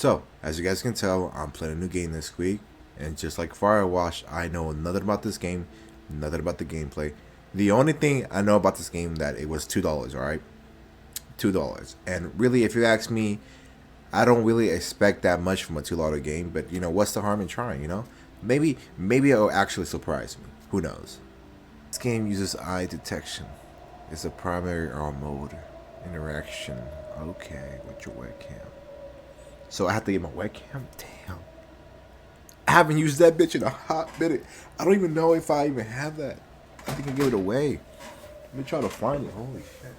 So, as you guys can tell, I'm playing a new game this week, and just like Firewatch, I know nothing about this game, nothing about the gameplay. The only thing I know about this game that it was $2, alright? $2. And really, if you ask me, I don't really expect that much from a $2 game, but you know, what's the harm in trying, you know? Maybe it'll actually surprise me. Who knows? This game uses eye detection. It's a primary mode. Interaction. Okay, with your webcam. So I have to get my webcam? Damn. I haven't used that bitch in a hot minute. I don't even know if I even have that. I think I give it away. Let me try to find it. Holy shit.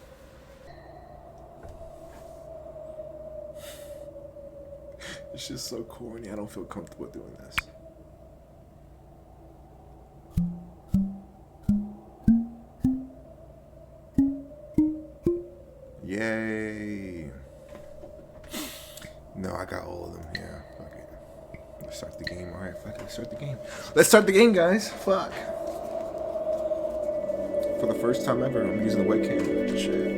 It's just so corny. I don't feel comfortable doing this. Yay. No, I got all of them here. Okay. Let's start the game. Alright, fuck it. Let's start the game. Let's start the game, guys. Fuck. For the first time ever, I'm using the webcam. Shit.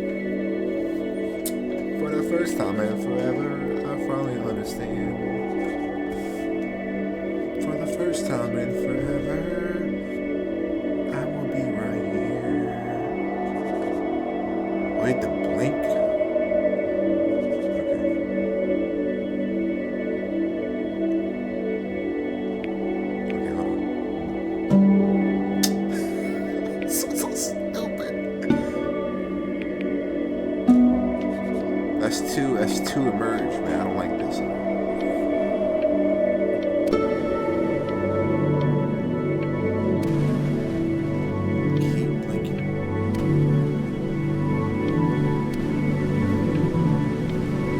For the first time and forever, I finally understand. For the first time and forever, I will be right here. Wait, the blink? Okay, hold on. So stupid. S2 emerge, man. I don't like this. Keep blinking.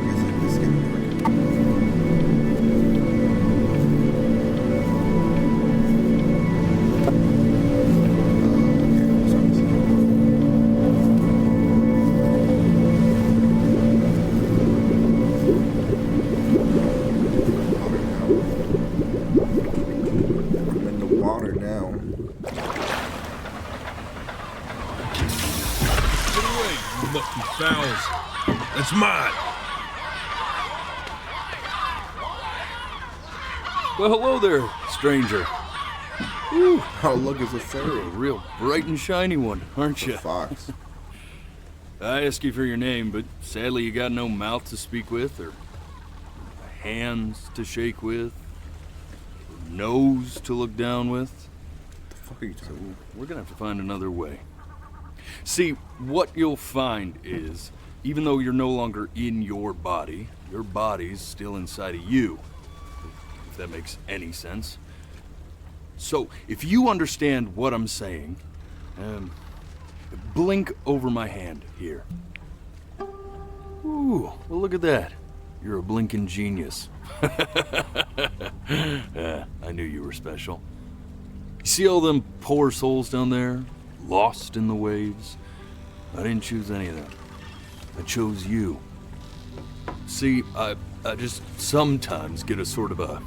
It's like this getting quicker. Water now. Get away, you lucky fowls. That's mine. Well, hello there, stranger. Ooh, oh, look, it's a You're a fairy. real bright and shiny one, aren't It's a you? fox. I asked you for your name, but sadly you got no mouth to speak with, or hands to shake with, or nose to look down with. What the fuck are you talking about? We're gonna have to find another way. See, what you'll find is, even though you're no longer in your body's still inside of you. If that makes any sense. So, if you understand what I'm saying, blink over my hand here. Ooh, well look at that. You're a blinking genius. I knew you were special. You see all them poor souls down there, lost in the waves? I didn't choose any of them. I chose you. See, I just sometimes get a sort of a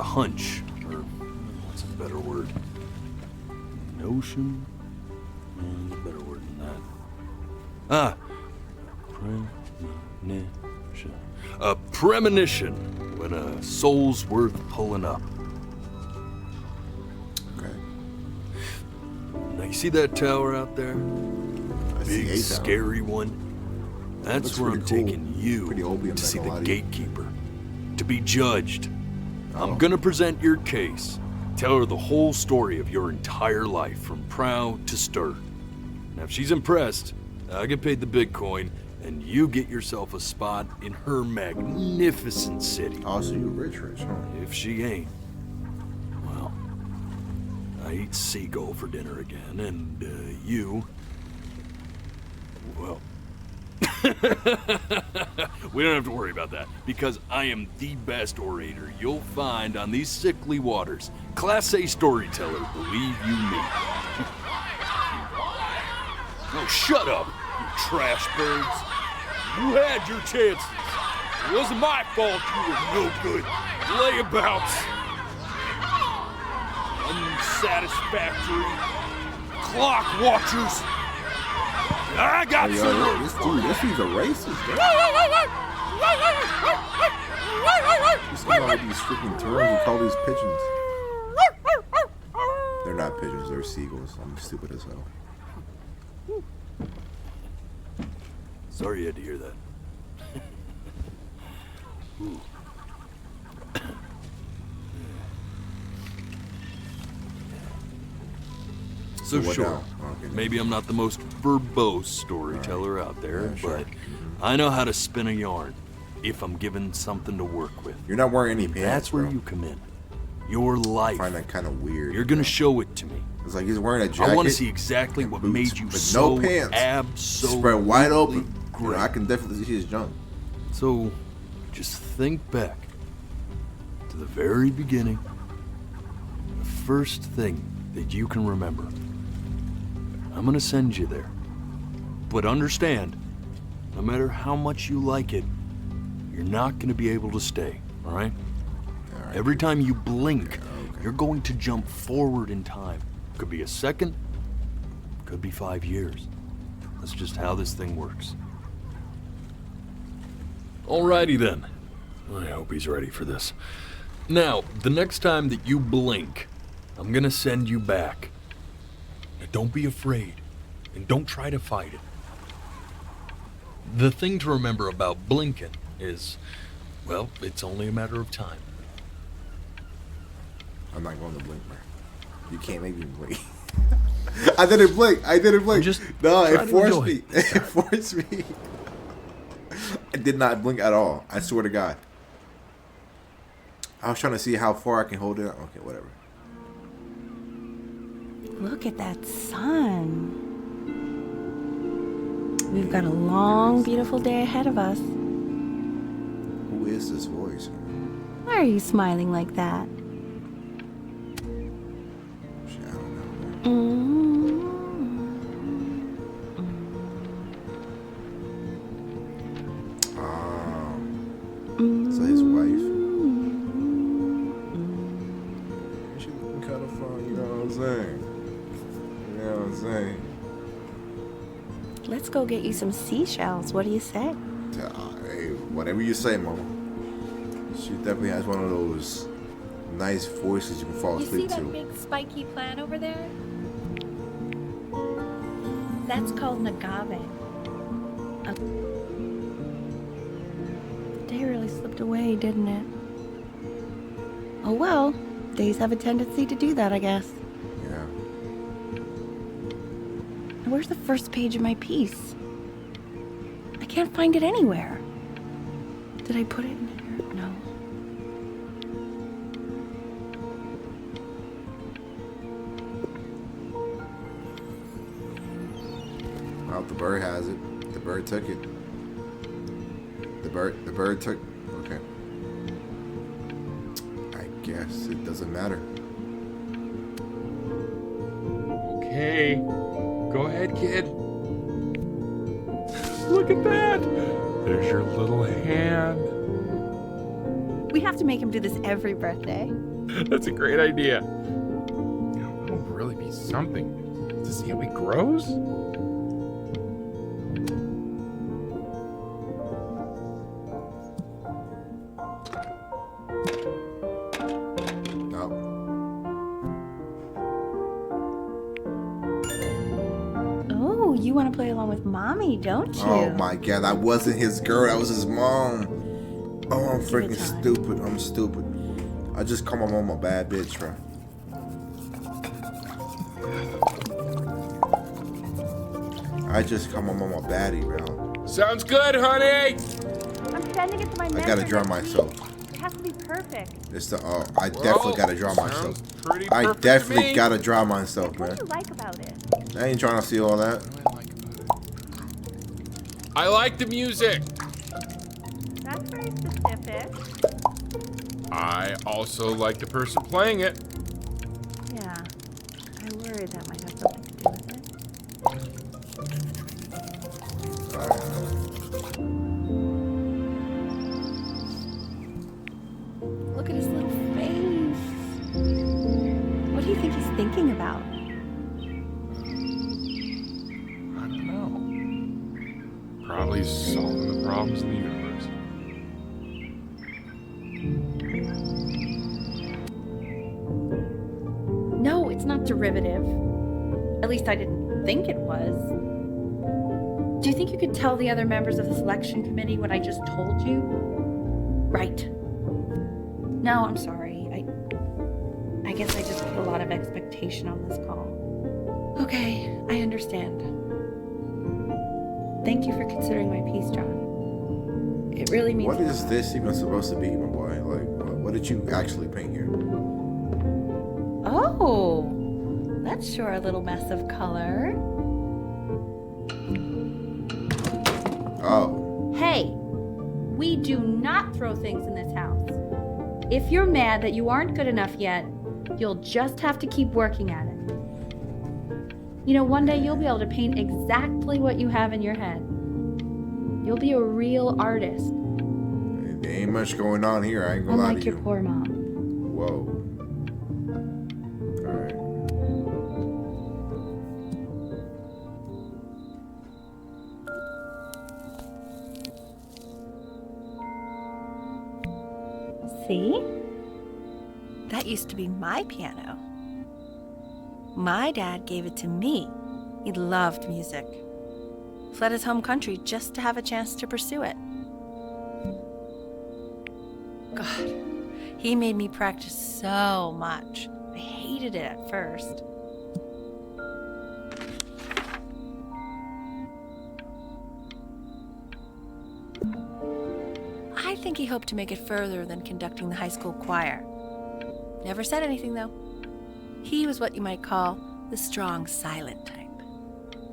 hunch, or what's a better word? Notion? A better word than that. Premonition. A premonition when a soul's worth pulling up. Okay. Now you see that tower out there? I see Big, a tower. scary one? That's Looks where I'm pretty cool. taking you Pretty opium to see like a the lot of you. gatekeeper. To be judged. Oh. I'm gonna present your case. Tell her the whole story of your entire life, from prow to stir. Now if she's impressed, I get paid the Bitcoin, and you get yourself a spot in her magnificent city. Oh, so you rich, huh? If she ain't, well, I eat seagull for dinner again, and you, well, we don't have to worry about that, because I am the best orator you'll find on these sickly waters. Class A storyteller, believe you me. Oh, shut up, you trash birds. You had your chances. It wasn't my fault you were no good. Layabouts. Unsatisfactory. Clock watchers. I got Hey, some yo, work this for you. dude's a racist, bro. All these freaking terms you call these pigeons. They're not pigeons, they're seagulls. I'm stupid as hell. Sorry you had to hear that. Ooh. So what sure, now? Okay. maybe I'm not the most verbose storyteller out there, Yeah, sure. but I know how to spin a yarn if I'm given something to work with. You're not wearing any pants. That's where bro. you come in. Your life. I find that kind of weird. You're gonna show it to me. It's like he's wearing a jacket. I want to see exactly and what boots, made you but so no pants. absolutely Spread wide open. You great. know, I can definitely see his junk. So, just think back to the very beginning, the first thing that you can remember. I'm gonna send you there. But understand, no matter how much you like it, you're not gonna be able to stay, all right? All right. Every time you blink, okay. you're going to jump forward in time. Could be a second, could be 5 years. That's just how this thing works. Alrighty then. I hope he's ready for this. Now, the next time that you blink, I'm gonna send you back. Now, don't be afraid, and don't try to fight it. The thing to remember about blinking is, well, it's only a matter of time. I'm not going to blink, bro. You can't make me blink. I didn't blink. Just No, try it to forced enjoy me. it. It forced me. I did not blink at all. I swear to God. I was trying to see how far I can hold it. Okay, whatever. Look at that sun. We've got a long, beautiful day ahead of us. Who is this voice? Why are you smiling like that? Shit, I don't know. So his wife. She looking kind of fun, you know what I'm saying? You know what I'm saying? Let's go get you some seashells. What do you say? Hey, whatever you say, mama. She definitely has one of those nice voices you can fall You see asleep that to. big spiky plant over there? That's called an agave. The day really slipped away, didn't it? Oh well, days have a tendency to do that, I guess. Yeah. Where's the first page of my piece? I can't find it anywhere. Did I put it in here? No. Well, the bird has it. The bird took it. The bird took. Okay. I guess it doesn't matter. Okay. Go ahead, kid. Look at that. There's your little hand. We have to make him do this every birthday. That's a great idea. It'll really be something to see how he grows. No. Oh, you want to play along with mommy, don't you? Oh my God, that wasn't his girl. That was his mom. Oh, I'm Give it freaking time. stupid. I'm stupid. I just call my mom a bad bitch, bro. I just call my mom a baddie, bro. Sounds good, honey. I'm sending it to my I gotta draw mentor. myself. It has to be perfect. It's the I definitely gotta draw myself. Sounds pretty I perfect to definitely me. gotta draw myself, What man. do you like about it? I ain't trying to see all that. I like the music. That's very specific. I also like the person playing it. Yeah. I worry that might have something to do with it. Look at his little face. What do you think he's thinking about? I don't know. Probably solving the problems in the universe. not derivative. At least I didn't think it was. Do you think you could tell the other members of the selection committee what I just told you? Right. No, I'm sorry. I guess I just put a lot of expectation on this call. Okay, I understand. Thank you for considering my piece, John. It really means What is this even supposed to be, my boy? Like, what did you actually paint here? Oh, that's sure a little mess of color. Oh. Hey, we do not throw things in this house. If you're mad that you aren't good enough yet, you'll just have to keep working at it. You know, one day you'll be able to paint exactly what you have in your head. You'll be a real artist. There ain't much going on here. I ain't gonna lie Unlike to your you. poor mom. Whoa. Alright. See? That used to be my piano. My dad gave it to me. He loved music. Fled his home country just to have a chance to pursue it. God, he made me practice so much. I hated it at first. I think he hoped to make it further than conducting the high school choir. Never said anything, though. He was what you might call the strong, silent type.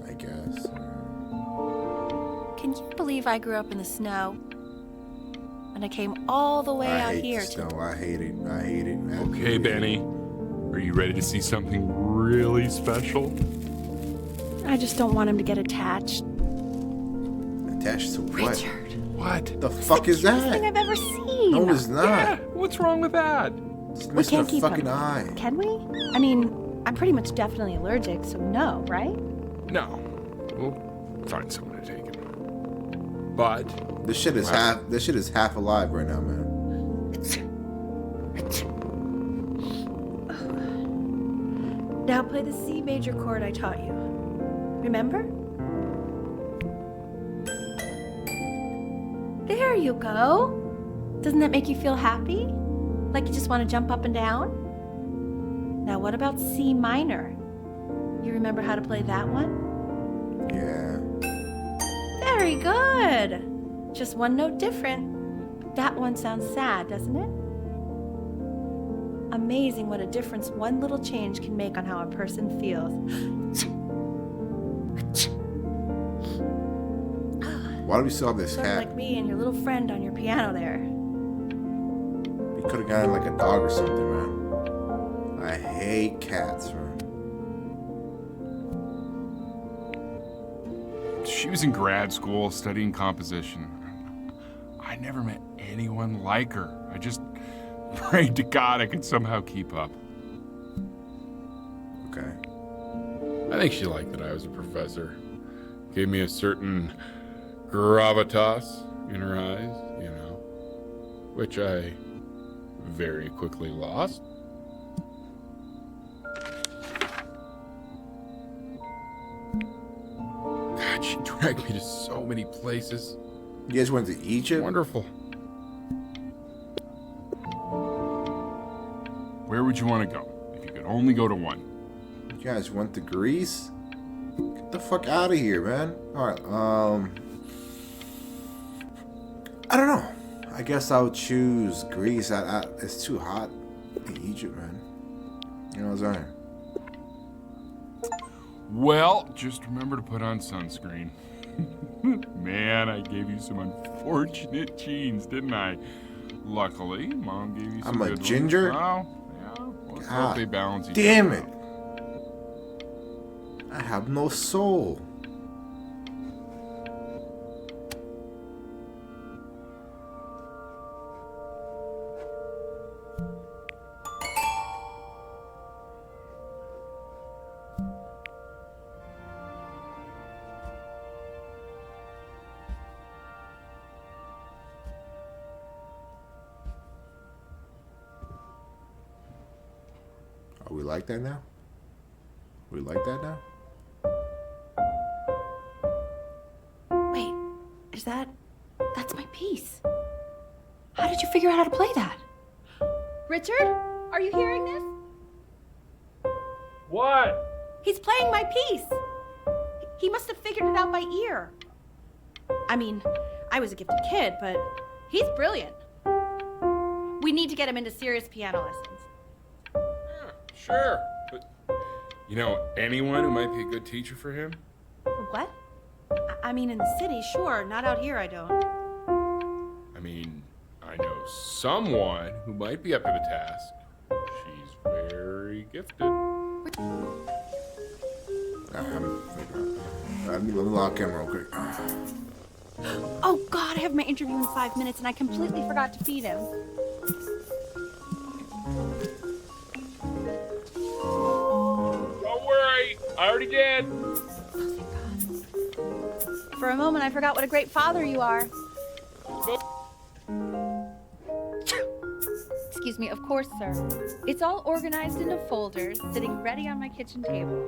I guess. Can you believe I grew up in the snow? And I came all the way I out hate here the to... snow. I hate it. I hate it, man. Okay, Benny. Are you ready to see something really special? I just don't want him to get attached. Attached to what? Richard. What? The fuck is Cutest thing that? I've ever seen. No, it's not. Yeah, what's wrong with that? It's We missing can't a keep fucking him. eye. Can we? I mean, I'm pretty much definitely allergic, so no, right? No. We'll find someone to take him. But This shit is half alive right now, man. Now play the C major chord I taught you. Remember? There you go. Doesn't that make you feel happy? Like you just want to jump up and down? Now what about C minor? You remember how to play that one? Yeah. Very good. Just one note different. That one sounds sad, doesn't it? Amazing what a difference one little change can make on how a person feels. Why do we still have this Sort of cat? like me and your little friend on your piano there. We could have gotten like a dog or something, man. I hate cats, man. she was in grad school studying composition. I never met anyone like her. I just prayed to God I could somehow keep up. Okay. I think she liked that I was a professor. Gave me a certain gravitas in her eyes, you know, which I very quickly lost. God, she dragged me to so many places. You guys went to Egypt? Wonderful. Where would you want to go if you could only go to one? You guys went to Greece? Get the fuck out of here, man. Alright, I don't know. I guess I would choose Greece. It's too hot in Egypt, man. You know what I'm saying? Well, just remember to put on sunscreen. Man, I gave you some unfortunate genes, didn't I? Luckily, Mom gave you some I'm a good ones. ginger? Oh, yeah. Let's hope they balance each Damn other it. out. I have no soul. Are we like that now? We like that now? Wait, that's my piece. How did you figure out how to play that? Richard, are you hearing this? What? He's playing my piece. He must have figured it out by ear. I mean, I was a gifted kid, but he's brilliant. We need to get him into serious piano lessons. Yeah, sure. But you know anyone who might be a good teacher for him? What? I mean, in the city, sure. Not out here, I don't. I mean, I know someone who might be up to the task. She's very gifted. Let me lock in real quick. Oh, God, I have my interview in 5 minutes, and I completely forgot to feed him. Don't worry, I already did. For a moment, I forgot what a great father you are. Excuse me, of course, sir. It's all organized into folders, sitting ready on my kitchen table.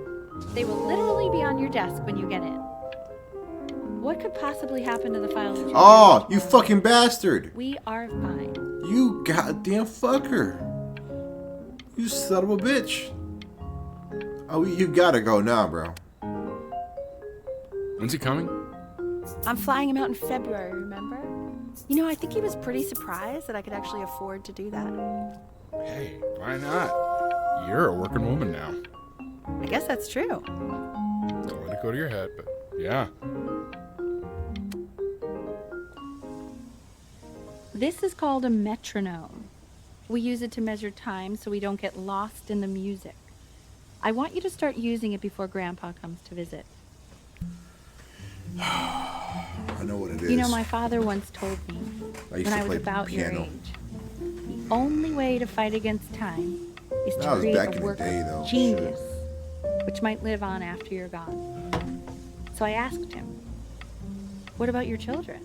They will literally be on your desk when you get in. What could possibly happen to the files? That Oh, you fucking bastard! We are fine. You goddamn fucker! You son of a bitch! Oh, you gotta go now, bro. When's he coming? I'm flying him out in February, remember? You know, I think he was pretty surprised that I could actually afford to do that. Hey, why not? You're a working woman now. I guess that's true. Don't let it go to your head, but yeah. This is called a metronome. We use it to measure time so we don't get lost in the music. I want you to start using it before Grandpa comes to visit. I know what it is. You know, my father once told me, I used when to I was play about your piano. age, the only way to fight against time is That to was create back in a the work day, of though. genius, which might live on after you're gone. So I asked him, what about your children?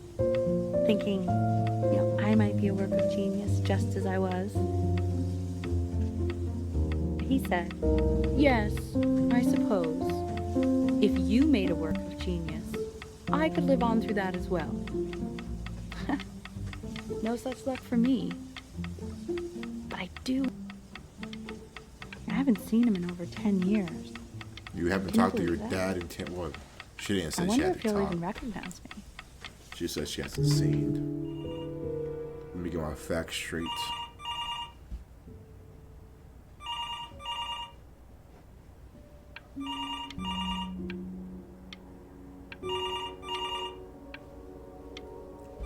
Thinking, you know, I might be a work of genius just as I was. He said, yes, I suppose. If you made a work of genius, I could live on through that as well. No such luck for me. But I do. I haven't seen him in over 10 years. You haven't Can you talked to your believe that? dad in 10. What? She didn't I say she wonder had if to he'll talk. even recognize me. She said she hasn't seen. Let me get my facts straight.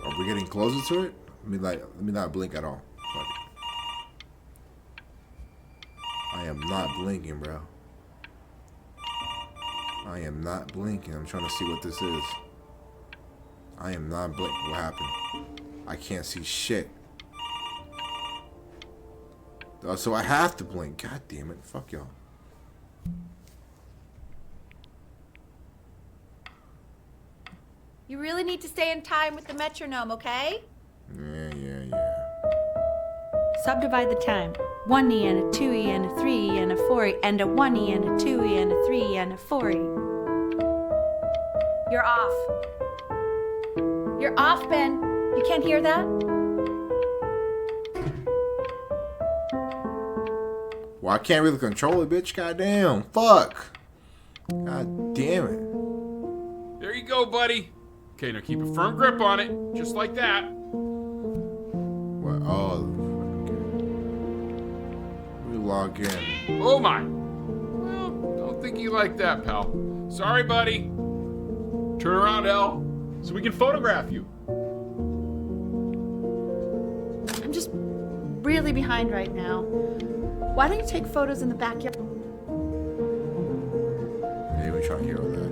Are we getting closer to it? Let me not blink at all. Fuck it. I am not blinking, bro. I am not blinking. I'm trying to see what this is. I am not blinking. What happened? I can't see shit. So I have to blink. God damn it. Fuck y'all. You really need to stay in time with the metronome, okay? Yeah. Subdivide the time. 1E and a 2E and a 3E and a 4E and a 1E and a 2E and a 3E and a 4E. You're off. You're off, Ben. You can't hear that? Well, I can't really control it, bitch. God damn. Fuck. God damn it. There you go, buddy. Okay, now keep a firm grip on it, just like that. What? Oh. We log in. Oh my. Well, don't think you like that, pal. Sorry, buddy. Turn around, L, so we can photograph you. I'm just really behind right now. Why don't you take photos in the backyard? Yeah, we trying to hear all that.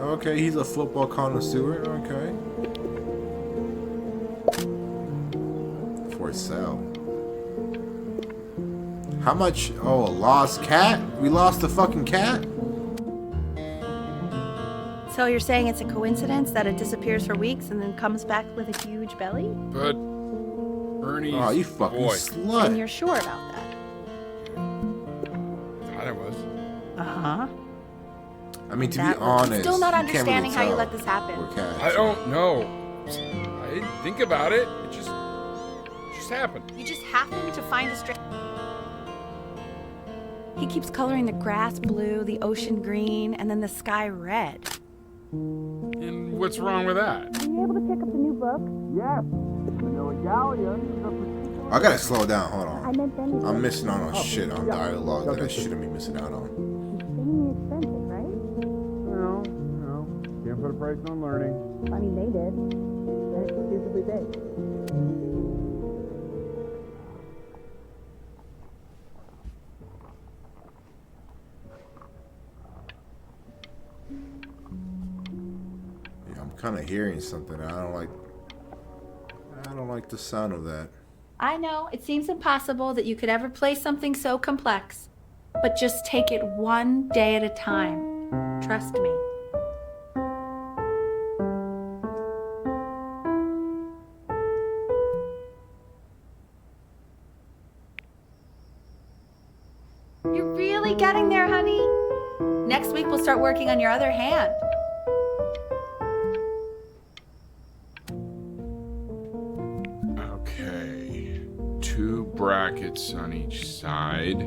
Okay, he's a football connoisseur. Okay. For sale. How much? Oh, a lost cat? We lost the fucking cat? So you're saying it's a coincidence that it disappears for weeks and then comes back with a huge belly? But Ernie's Oh, you fucking boy. And slut. you're sure about that? I was. Uh-huh. I mean, to be That was- honest, Still not you can't really understanding how you tell let this happen. we're cats. I don't know. I didn't think about it. It just happened. You just happen to find a string. He keeps coloring the grass blue, the ocean green, and then the sky red. And what's wrong with that? Are you able to pick up the new book? I gotta slow down. Hold on. meant then I'm missing out on shit on dialogue that I shouldn't be missing out on. expensive, right? No. Can't put a price on learning. I mean, they did. And it's exclusively big. Yeah, I'm kind of hearing something. I don't like the sound of that. I know, it seems impossible that you could ever play something so complex. But just take it one day at a time. Trust me. You're really getting there, honey. Next week we'll start working on your other hand. Okay. 2 brackets on each side.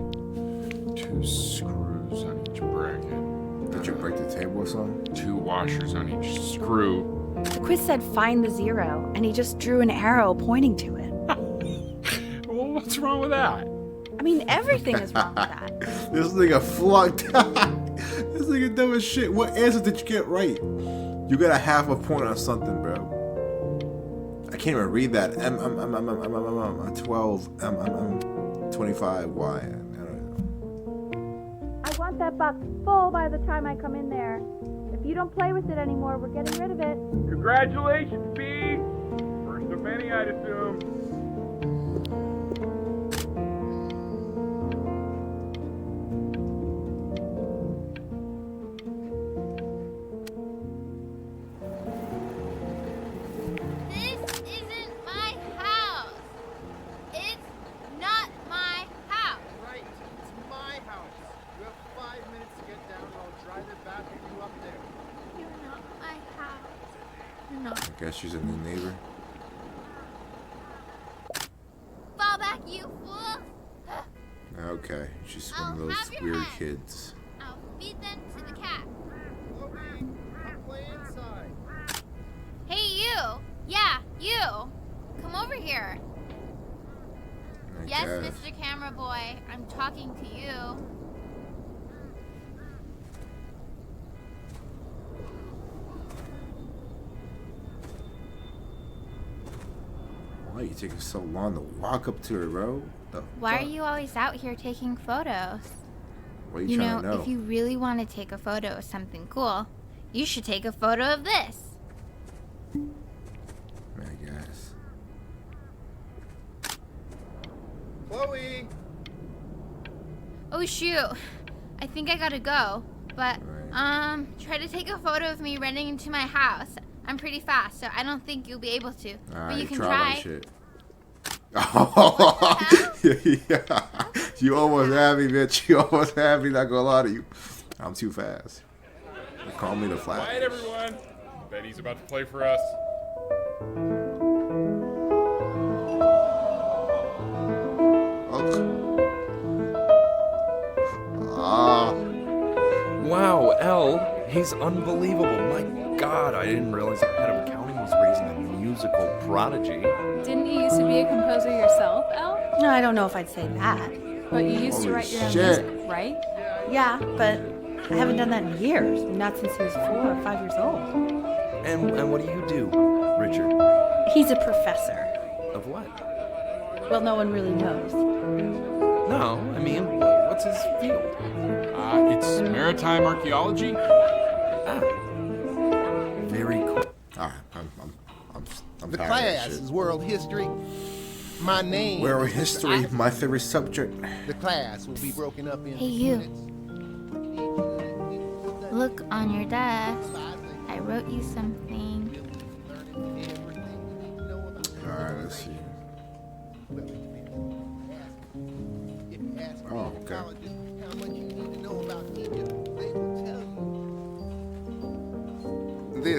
2 screws on each bracket. Did you break the table or something? 2 washers on each screw. The quiz said find the 0, and he just drew an arrow pointing to it. Well, what's wrong with that? I mean, everything is wrong with that. This nigga flunked. This nigga dumb as shit. What answer did you get right? You got a half a point on something, bro. I can't even read that. 12. 25. Why? I don't know. I want that box full by the time I come in there. If you don't play with it anymore, we're getting rid of it. Congratulations, B. First of many, I'd assume. This isn't my house. It's not my house. Right, it's my house. You have 5 minutes to get down and I'll drive it back with you up there. You're not my house. You're not. I guess she's a new neighbor. Fall back, you fool. Okay, she's one of I'll those have your weird head. kids. I'll feed them to the cat. Chloe, I'll play inside. Hey, you. Yeah, you. Come over here. I Yes, guess. Mr. Camera Boy. I'm talking to you. Why are you taking so long to walk up to her, bro? Why are you always out here taking photos? What are you You trying know, to know? if you really want to take a photo of something cool, you should take a photo of this. I guess. Chloe! Oh shoot. I think I gotta go. But Right. try to take a photo of me running into my house. I'm pretty fast, so I don't think you'll be able to. But Alright, you can try try. my shit. Oh, yeah. You almost had me, bitch. You almost had me, not gonna lie to you. I'm too fast. They call me the Flash. Quiet, everyone. Betty's about to play for us. Wow, L, he's unbelievable. My God, I didn't realize our head of accounting was raising a musical prodigy. Didn't you used to be a composer yourself, Elle? No, I don't know if I'd say that. But you used Holy to write your own shit. music, right? Yeah, but I haven't done that in years. Not since he was 4 or 5 years old. And what do you do, Richard? He's a professor. Of what? Well, no one really knows. No, I mean, what's his field? It's maritime archaeology. Ah, very cool. Alright, I'm The tired of that class shit. is world history. My name World is Mr. history, Atkinson. my favorite subject. The class will be broken up into Hey, you. units. Look on your desk. I wrote you something. Learning everything you need to know about Alright, let's see. Well, if you ask Oh, okay. colleges how much you need to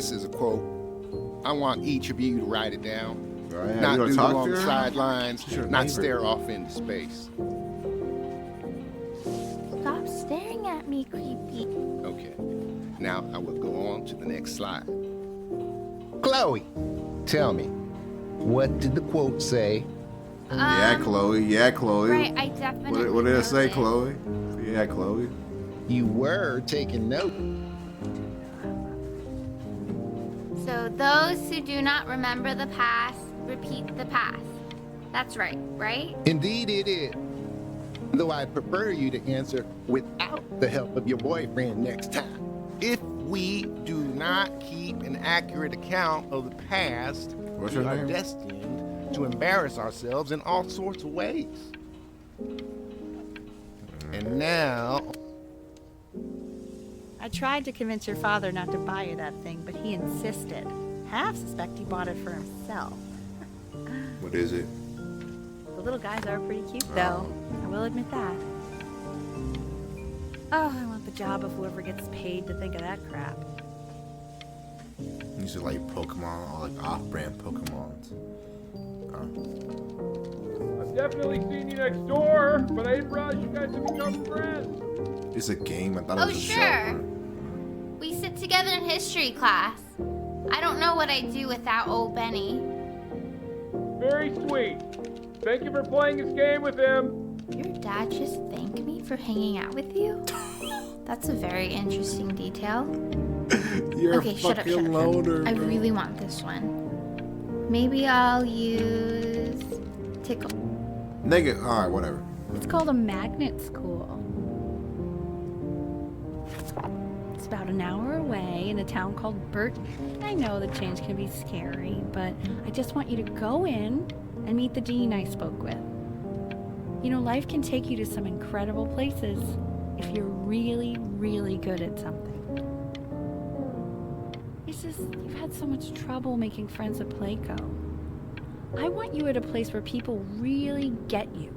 This is a quote. I want each of you to write it down. All right, Not you gonna do talk along to the her? sidelines, She's your not neighbor. stare off into space. Stop staring at me, creepy. Okay. Now I will go on to the next slide. Chloe, tell me, what did the quote say? Yeah, Chloe. Yeah, Chloe. Right, I definitely. What did it say, know this. Chloe? Yeah, Chloe. You were taking note. So those who do not remember the past repeat the past. That's right, right? Indeed it is. Though I'd prefer you to answer without the help of your boyfriend next time. If we do not keep an accurate account of the past, What's we her are name? destined to embarrass ourselves in all sorts of ways. And now, I tried to convince your father not to buy you that thing, but he insisted. Half suspect he bought it for himself. What is it? The little guys are pretty cute, though. I will admit that. Oh, I want the job of whoever gets paid to think of that crap. These are like Pokemon, or like off-brand Pokemons. I've definitely seen you next door, but I didn't realize you guys had become friends. It's a game. I thought Oh, it was a sure. show. We sit together in history class. I don't know what I'd do without old Benny. Very sweet. Thank you for playing this game with him. Your dad just thanked me for hanging out with you? That's a very interesting detail. You're Okay, a shut up, fucking loader. I really want this one. Maybe I'll use Tickle. Nigga, alright, whatever. It's called a magnet school. It's about an hour away in a town called Burton. I know the change can be scary, but I just want you to go in and meet the dean I spoke with. You know, life can take you to some incredible places if you're really, really good at something. It's just, you've had so much trouble making friends at Playco. I want you at a place where people really get you.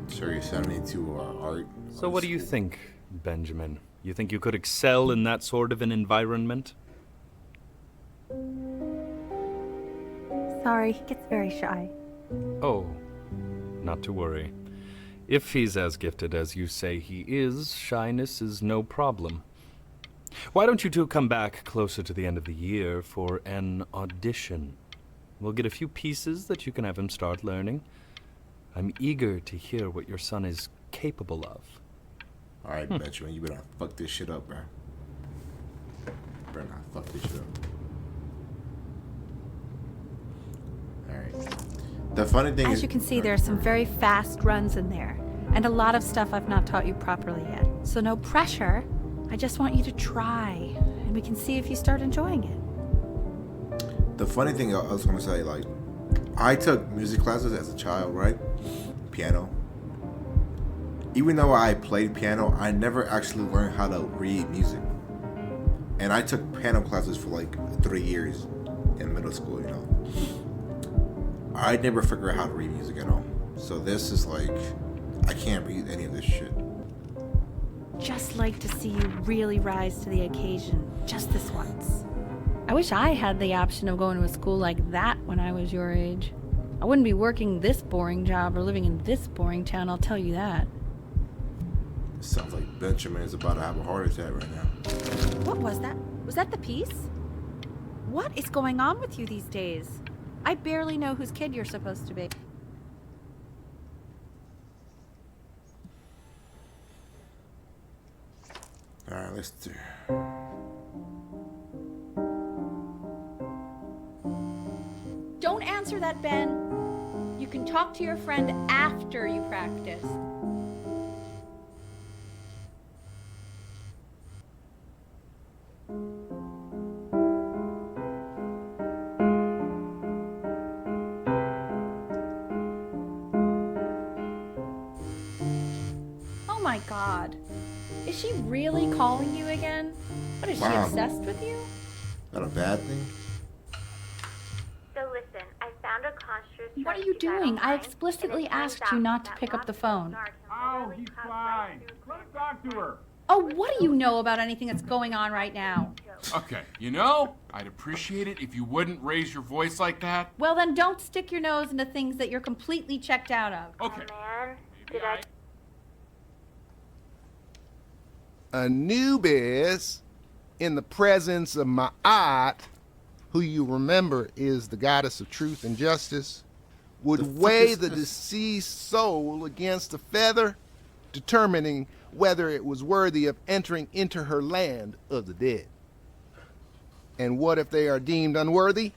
Sure, you're sending me to art. So what do you think, Benjamin? You think you could excel in that sort of an environment? Sorry, he gets very shy. Oh, not to worry. If he's as gifted as you say he is, shyness is no problem. Why don't you two come back closer to the end of the year for an audition? We'll get a few pieces that you can have him start learning. I'm eager to hear what your son is capable of. Alright, Benjamin, you better not fuck this shit up, bro. You better not fuck this shit up. Alright. The funny thing As is... you can see, there are some very fast runs in there, and a lot of stuff I've not taught you properly yet. So no pressure. I just want you to try, and we can see if you start enjoying it. The funny thing I was gonna say, like, I took music classes as a child, right? Piano. Even though I played piano, I never actually learned how to read music. And I took piano classes for like 3 years in middle school, you know. I never figured out how to read music at all. So this is like, I can't read any of this shit. Just like to see you really rise to the occasion, just this once. I wish I had the option of going to a school like that when I was your age. I wouldn't be working this boring job or living in this boring town, I'll tell you that. Sounds like Benjamin is about to have a heart attack right now. What was that? Was that the piece? What is going on with you these days? I barely know whose kid you're supposed to be. Alright, let's do. Don't answer that, Ben. You can talk to your friend after you practice. Oh my god. Is she really calling you again? What, is she Wow. obsessed with you? Not a bad thing. So listen, I found a construct. What are you doing? I explicitly asked you not to pick up the phone. Oh, he's fine. Let's talk to her. Oh, what do you know about anything that's going on right now? Okay, I'd appreciate it if you wouldn't raise your voice like that. Well, then don't stick your nose into things that you're completely checked out of. Okay. Man, did I... Anubis, in the presence of Ma'at, who you remember is the goddess of truth and justice, would weigh the deceased soul against a feather, determining whether it was worthy of entering into her land of the dead. And what if they are deemed unworthy?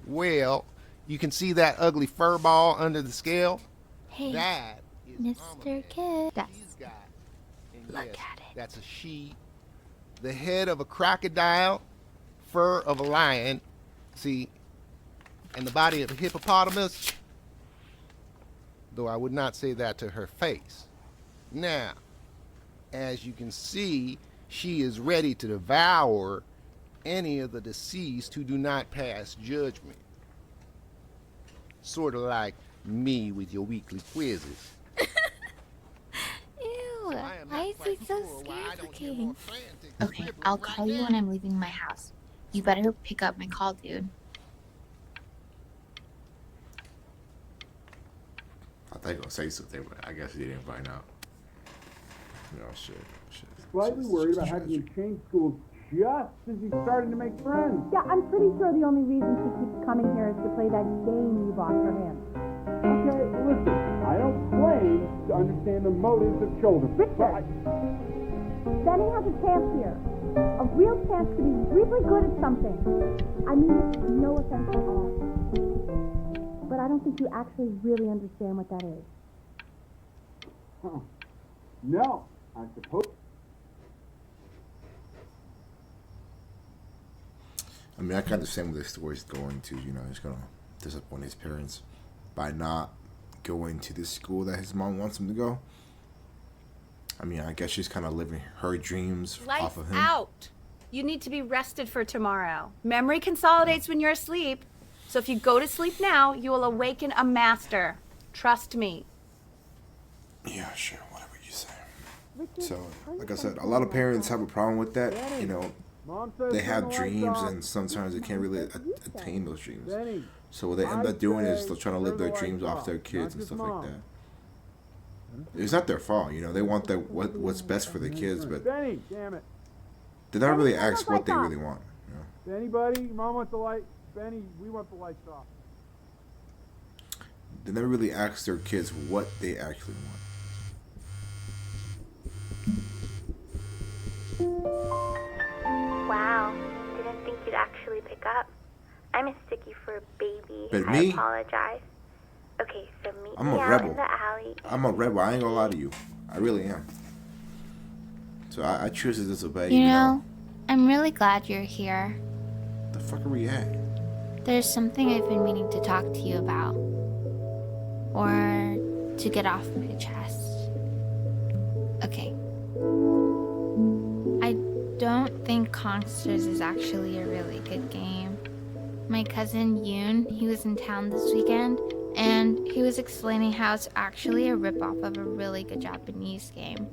Well, you can see that ugly fur ball under the scale? Hey, That is Mr. Kid. She's got. And Look yes, at it. That's a she. The head of a crocodile, fur of a lion, see, and the body of a hippopotamus, though I would not say that to her face. Now, as you can see, she is ready to devour any of the deceased who do not pass judgment. Sort of like me with your weekly quizzes. Ew, I am why not is quite he so sure why I scared don't hear looking? more frantic Okay, scribble I'll right call you now. when I'm leaving my house. You better pick up my call, dude. I thought you were gonna say something, but I guess he didn't find out. No shit. Slightly worried about having you change schools just as he's starting to make friends. Yeah, I'm pretty sure the only reason she keeps coming here is to play that game you bought for him. Okay, listen, I don't claim to understand the motives of children. But Benny has a chance here. A real chance to be really good at something. I mean, no offense at all. But I don't think you actually really understand what that is. no, I suppose. I mean, I can understand where the story's going to. He's gonna disappoint his parents by not going to the school that his mom wants him to go. I mean, I guess she's kind of living her dreams off Lights of him. out. You need to be rested for tomorrow. Memory consolidates when you're asleep. So if you go to sleep now, you will awaken a master. Trust me. Yeah, sure, whatever you say. So, like I said, a lot of parents have a problem with that. Mom says They turn have the lights dreams, off. and sometimes they can't really attain those dreams. Benny, So what they end up doing is they're trying to live turn their the dreams lights off their off, kids not and just stuff like Mom. that. It's not their fault, They want what's best for the kids, but Benny, damn it. they never really ask what they really want. Anybody? Mom wants the light. Benny, we want the lights off. They never really ask their kids what they actually want. Wow, didn't think you'd actually pick up. I mistook you for a baby. But I me? apologize. Okay, so meet I'm me a out rebel. in the alley. I'm a rebel. I ain't gonna lie to you. I really am. So I choose to disobey. You know, I'm really glad you're here. The fuck are we at? There's something I've been meaning to talk to you about. Or to get off my chest. Okay. I don't think Consters is actually a really good game. My cousin Yoon, he was in town this weekend, and he was explaining how it's actually a ripoff of a really good Japanese game.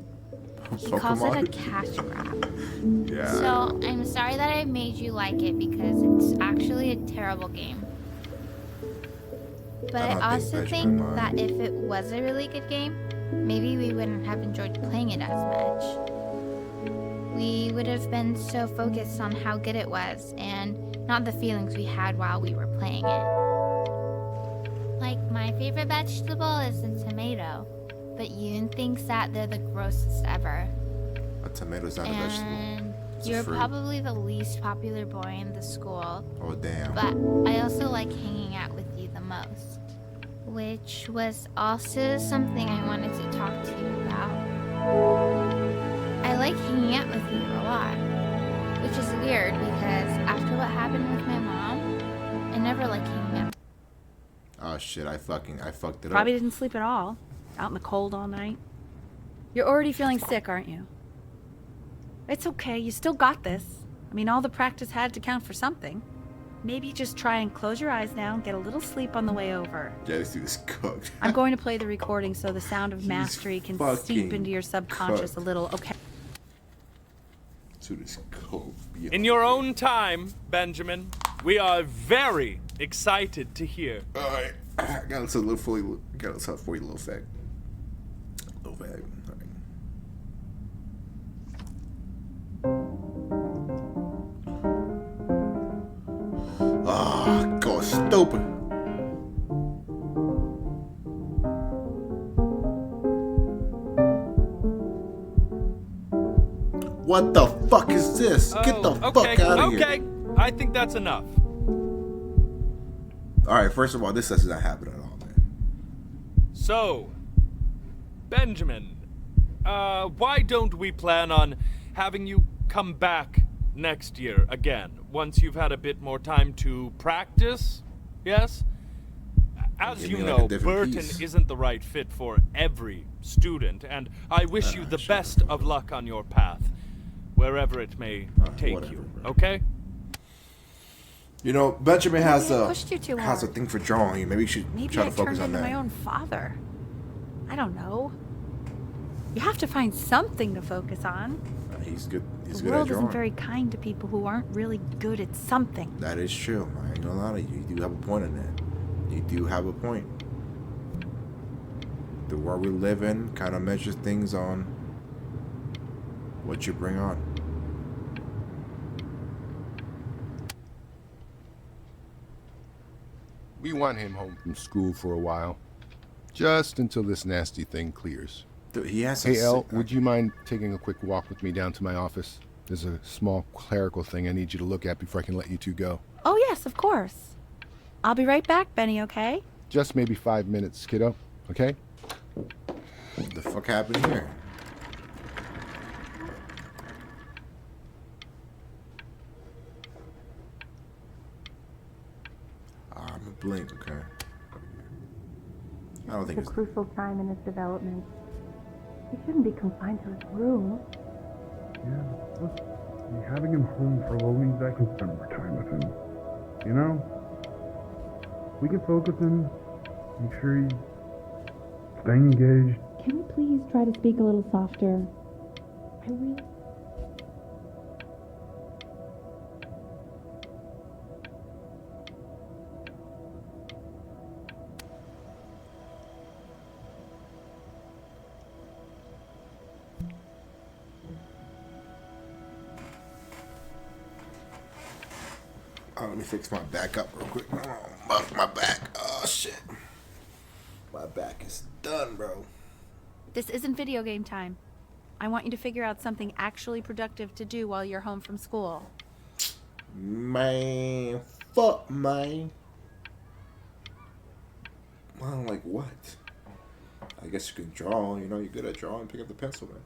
He calls it a cash grab. Yeah. So I'm sorry that I made you like it because it's actually a terrible game. But I also think that if it was a really good game, maybe we wouldn't have enjoyed playing it as much. We would have been so focused on how good it was and not the feelings we had while we were playing it. Like, my favorite vegetable is a tomato, but Yoon thinks that they're the grossest ever. A tomato's not a vegetable. And It's a you're fruit. probably the least popular boy in the school. Oh damn. But I also like hanging out with you the most. Which was also something I wanted to talk to you about. I like hanging out with you a lot. Which is weird because after what happened with my mom, I never like hanging out. Oh shit! I fucked it Probably up. didn't sleep at all. Out in the cold all night. You're already feeling sick, aren't you? It's okay. You still got this. I mean, all the practice had to count for something. Maybe just try and close your eyes now and get a little sleep on the way over. Yeah, this dude is cooked. I'm going to play the recording so the sound of mastery can seep fucking into your subconscious cooked. a little. Okay. suit is cold. In your own time, Benjamin, we are very excited to hear. Alright. I got to look for you. Got to for you, little fact. Little fact. Ah, go stupid. What the fuck is this? Get the fuck out of here. Okay, I think that's enough. Alright, first of all, this does not happen at all, man. So, Benjamin, why don't we plan on having you come back next year again, once you've had a bit more time to practice? Yes? As you know, Burton isn't the right fit for every student, and I wish you the best of luck on your path, wherever it may take you, okay? You know, Benjamin has Maybe I pushed you too a hard. thing for drawing. Maybe you should Maybe try I to focus turned on into that. my own father. I don't know. You have to find something to focus on. He's good. He's The good at world drawing. isn't very kind to people who aren't really good at something. That is true. I ain't gonna lie to you. You do have a point in that. You do have a point. The world we live in kind of measures things on what you bring on. We want him home from school for a while. Just until this nasty thing clears. Dude, he has Hey, Elle, would you mind taking a quick walk with me down to my office? There's a small clerical thing I need you to look at before I can let you two go. Oh, yes, of course. I'll be right back, Benny, okay? Just maybe 5 minutes, kiddo. Okay? What the fuck happened here? I'm a blink, okay. I don't think It's it's... a crucial time in his development. He shouldn't be confined to his room. Yeah, plus, having him home for a while means I can spend more time with him. You know? We can focus him, make sure he's staying engaged. Can you please try to speak a little softer? I really... Oh, let me fix my back up real quick. Oh, fuck my back. Oh, shit. My back is done, bro. This isn't video game time. I want you to figure out something actually productive to do while you're home from school. Man, fuck, man. Well, like what? I guess you could draw. You know, you're good at drawing. Pick up the pencil, man.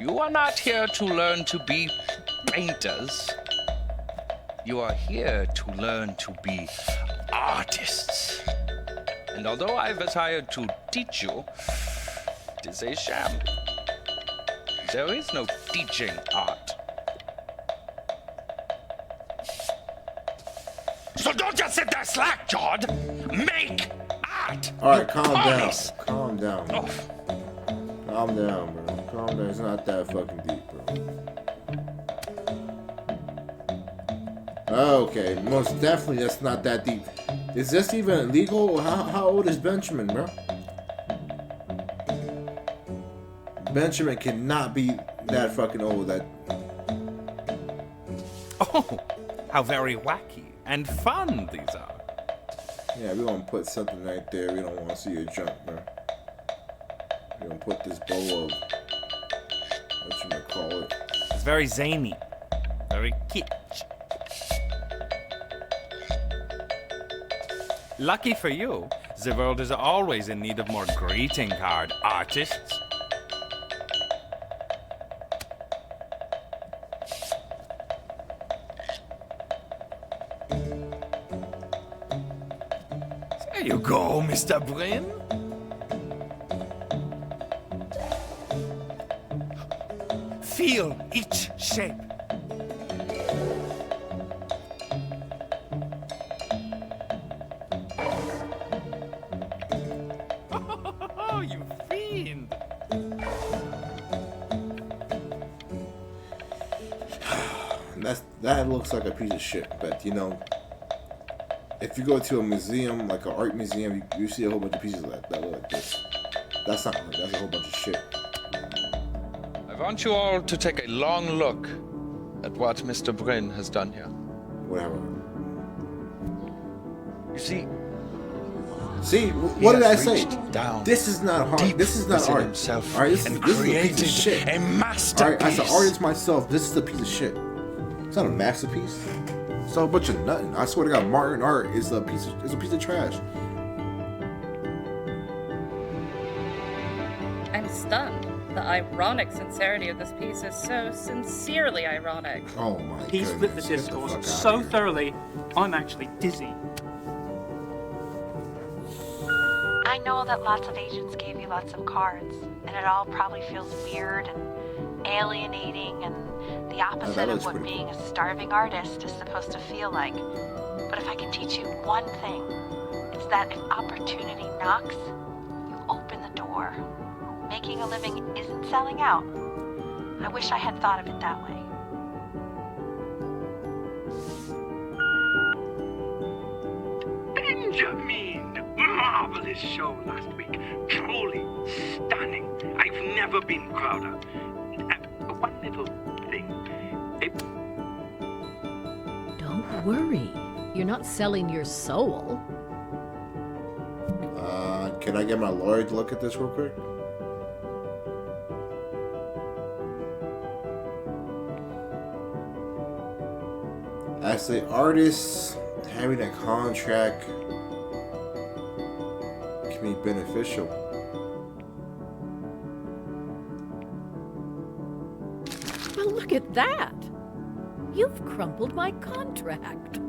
You are not here to learn to be painters. You are here to learn to be artists. And although I've hired to teach you, it is a sham. There is no teaching art. So don't just sit there slack-jawed. Make art. All right, calm down. Artists. Calm down. Oh. Calm down, bro. Calm down. It's not that fucking deep, bro. Okay, most definitely that's not that deep. Is this even legal? How old is Benjamin, bro? Benjamin cannot be that fucking old. That. Oh, how very wacky and fun these are. Yeah, we're gonna put something right there. We don't want to see your junk, bro. We're gonna put this bowl of what you gonna call it? It's very zany, very kitsch. Lucky for you, the world is always in need of more greeting card artists. There you go, Mr. Brin. Feel each shape. Oh, you fiend! That looks like a piece of shit, but you know, if you go to a museum, like an art museum, you see a whole bunch of pieces that look like this. That's not like, that's a whole bunch of shit. I want you all to take a long look at what Mr. Brin has done here. Whatever. You see, what did I say? Down this is not hard. This is not art. Himself all right, this is a piece of shit. A masterpiece. All right, as an artist myself, this is a piece of shit. It's not a masterpiece. It's a bunch of nothing. I swear to God, modern art is a piece of trash. I'm stunned. The ironic sincerity of this piece is so sincerely ironic. Oh my god. He split the discourse so thoroughly, I'm actually dizzy. I know that lots of agents gave you lots of cards, and it all probably feels weird and alienating and the opposite of what being a starving artist is supposed to feel like. But if I can teach you one thing, it's that if opportunity knocks, you open the door. Making a living isn't selling out. I wish I had thought of it that way. Benjamin! Marvelous show last week. Truly stunning. I've never been prouder. One little thing. Don't worry. You're not selling your soul. Can I get my lawyer to look at this real quick? As the artist, having a contract can be beneficial. Well, look at that. You've crumpled my contract.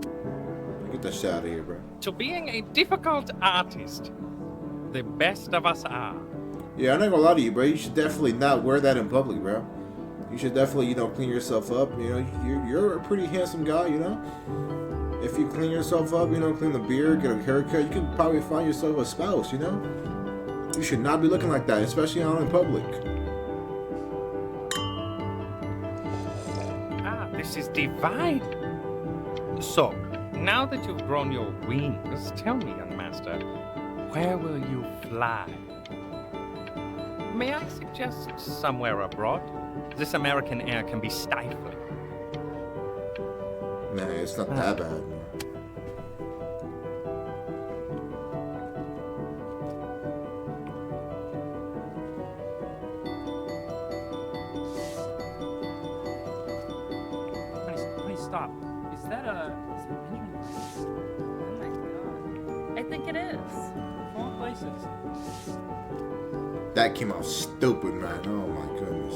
Get that shit out of here, bro. To being a difficult artist, the best of us are. Yeah, I'm not gonna lie to you, bro. You should definitely not wear that in public, bro. You should definitely, clean yourself up. You're a pretty handsome guy, If you clean yourself up, clean the beard, get a haircut, you can probably find yourself a spouse, You should not be looking like that, especially out in public. Ah, this is divine. So, now that you've grown your wings, tell me, young master, where will you fly? May I suggest somewhere abroad? This American air can be stifling. Man, it's not that bad, man. Honey, stop. Is that Benjamin? Oh my god. I think it is. 4 places. That came out stupid, man. Oh my goodness.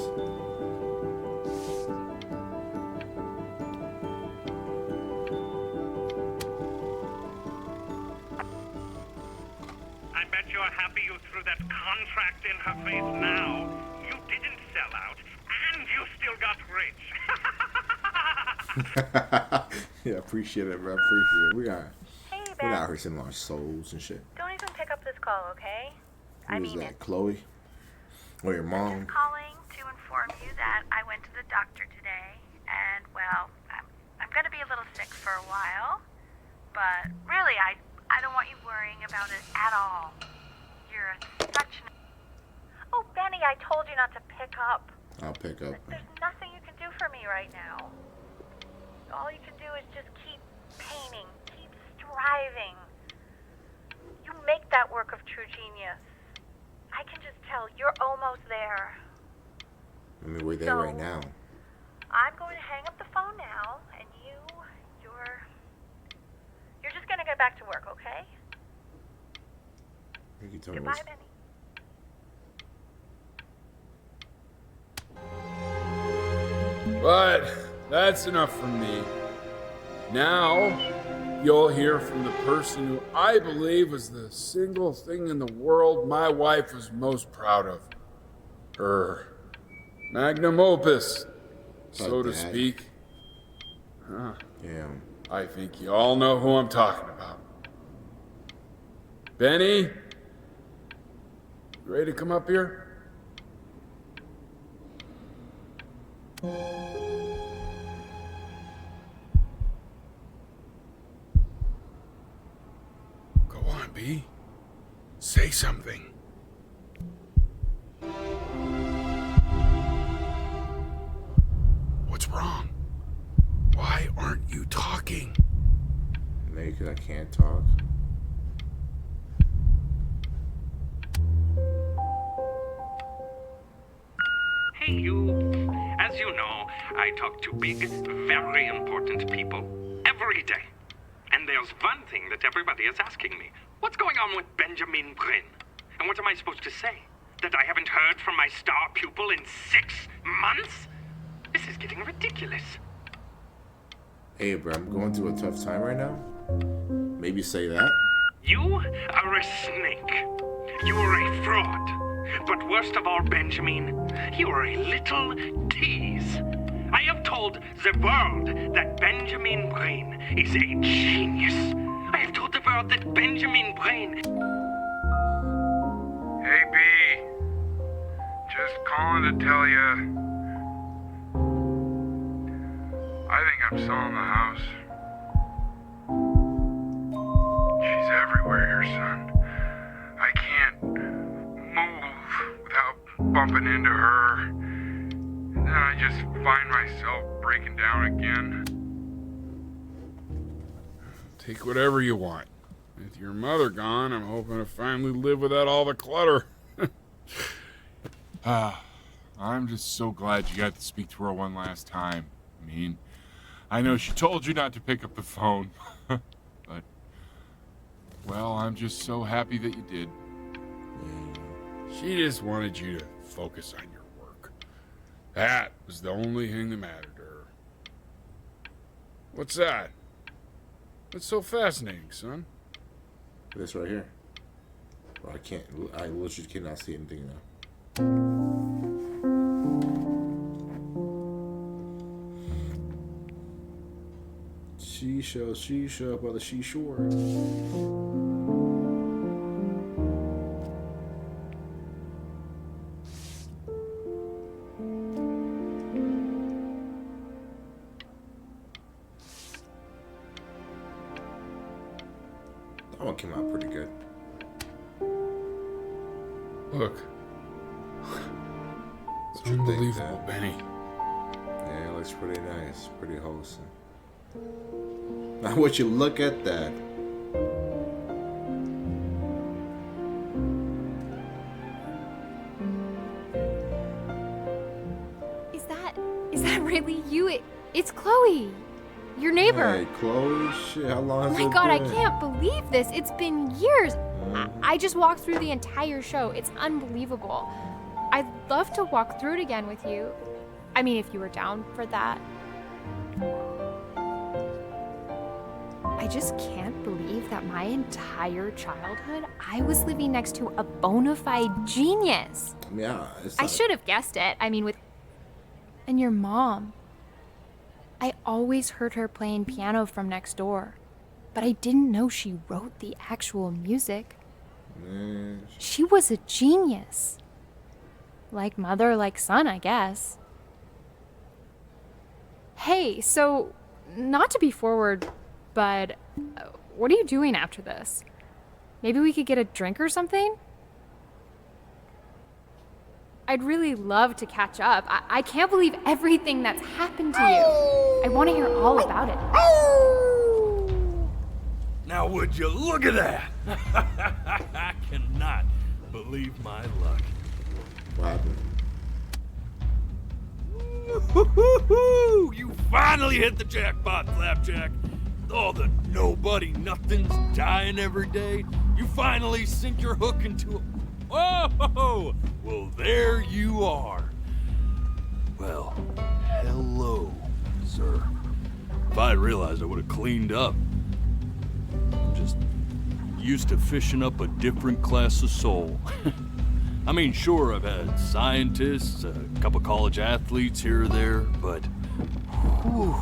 I bet you're happy you threw that contract in her face now. You didn't sell out, and you still got rich. Yeah, appreciate it, bro. Appreciate it. We're not hurting our souls and shit. Don't even pick up this call, okay? Who is that, Chloe? Or your mom? Calling to inform you that I went to the doctor today, and well, I'm gonna be a little sick for a while, but really, I don't want you worrying about it at all. You're such an... Oh, Benny, I told you not to pick up. I'll pick up. There's nothing you can do for me right now. All you can do is just keep painting, keep striving. You make that work of true genius. I can just tell you're almost there. I mean, we're there right now. I'm going to hang up the phone now, and you're just going to get back to work, okay? You can tell me Goodbye, Benny. But that's enough from me. Now, you'll hear from the person who I believe was the single thing in the world my wife was most proud of. Her magnum opus, so to speak. Huh. Yeah. I think you all know who I'm talking about. Benny? You ready to come up here? Go on, B. Say something. What's wrong? Why aren't you talking? Maybe because I can't talk. Hey, you. As you know, I talk to big, very important people every day. And there's one thing that everybody is asking me. What's going on with Benjamin Brin? And what am I supposed to say? That I haven't heard from my star pupil in 6 months? This is getting ridiculous. Hey, bro, I'm going through a tough time right now. Maybe say that. You are a snake. You are a fraud. But worst of all, Benjamin, you are a little tease. I have told the world that Benjamin Brain is a genius. I have told the world that Benjamin Brain... Hey, B. Just calling to tell you. I think I'm selling the house. She's everywhere here, son. I can't move without bumping into her. And then I just find myself breaking down again. Take whatever you want. With your mother gone, I'm hoping to finally live without all the clutter. I'm just so glad you got to speak to her one last time. I mean, I know she told you not to pick up the phone, but, well, I'm just so happy that you did. She just wanted you to focus on your work. That was the only thing that mattered to her. What's that? What's so fascinating, son? This right here. Well, I literally cannot see anything now. Shisha by the seashore. That one came out pretty good. Look. It's What you think, unbelievable, Dad? Benny. Yeah, it looks pretty nice. Pretty wholesome. Now would you look at that? Is that really you? It's Chloe, your neighbor. Hey, Chloe, shit, how long Oh has my it god, I been? can't believe this. It's been years. I just walked through the entire show. It's unbelievable. I'd love to walk through it again with you. I mean, if you were down for that. I just can't believe that my entire childhood, I was living next to a bona fide genius. Yeah, it's I not- should have guessed it. I mean, with... And your mom. I always heard her playing piano from next door, but I didn't know she wrote the actual music. Man, She was a genius. Like mother, like son, I guess. Hey, so, not to be forward, but what are you doing after this? Maybe we could get a drink or something? I'd really love to catch up. I can't believe everything that's happened to you. I want to hear all about it. Now would you look at that? I cannot believe my luck. What happened? Woo-hoo-hoo-hoo! You finally hit the jackpot, Flapjack. All the nobody nothings dying every day. You finally sink your hook into a... Whoa! Well, there you are. Well, hello, sir. If I had realized, I would have cleaned up. I'm just used to fishing up a different class of soul. I mean, sure, I've had scientists, a couple college athletes here or there, but whew,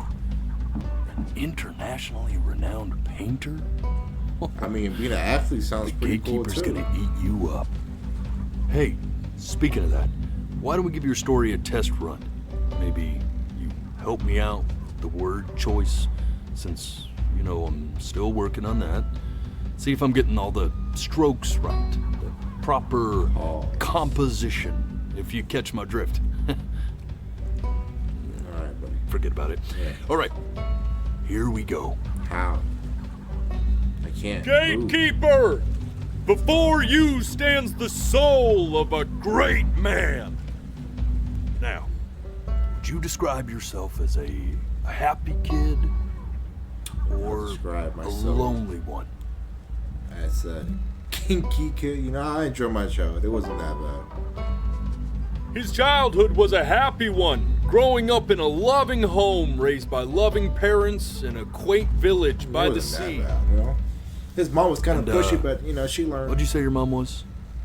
an internationally renowned painter? I mean, being an athlete sounds pretty cool too. The gatekeeper's gonna eat you up. Hey, speaking of that, why don't we give your story a test run? Maybe you help me out with the word choice, since, you know, I'm still working on that. See if I'm getting all the strokes right, the proper composition, if you catch my drift. Alright, buddy. Forget about it. Yeah. Alright, here we go. How? I can't. Gatekeeper! Before you stands the soul of a great man. Now, would you describe yourself as a happy kid or a lonely one? As a kinky kid, you know, I enjoyed my childhood. It wasn't that bad. His childhood was a happy one, growing up in a loving home, raised by loving parents in a quaint village by the sea. That bad, you know? His mom was kind of pushy, but, you know, she learned. What'd you say your mom was?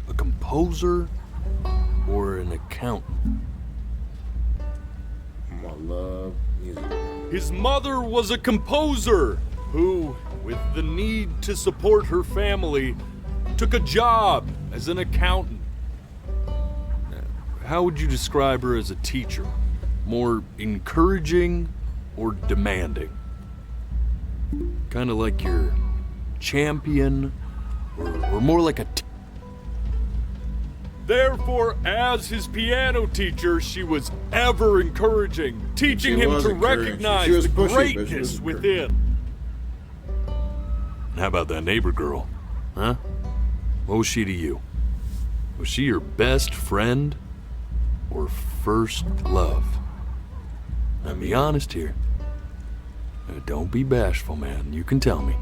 A composer or an accountant? I love music. His mother was a composer who, with the need to support her family, took a job as an accountant. How would you describe her as a teacher? More encouraging or demanding? Kind of like your champion, or more like a... Therefore, as his piano teacher, she was ever encouraging, teaching him to recognize the greatness within. And how about that neighbor girl? Huh? What was she to you? Was she your best friend or first love? Now be honest here. Don't be bashful, man. You can tell me.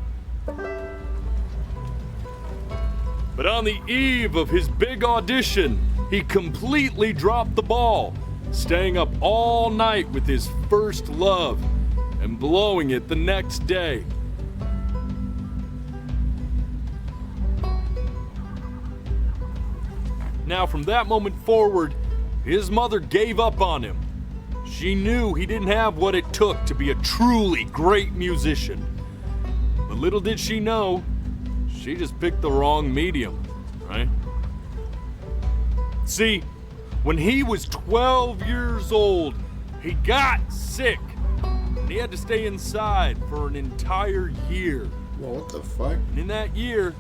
But on the eve of his big audition, he completely dropped the ball, staying up all night with his first love and blowing it the next day. Now, from that moment forward, his mother gave up on him. She knew he didn't have what it took to be a truly great musician. But little did she know, she just picked the wrong medium, right? See, when he was 12 years old, he got sick. And he had to stay inside for an entire year. Well, what the fuck? And in that year,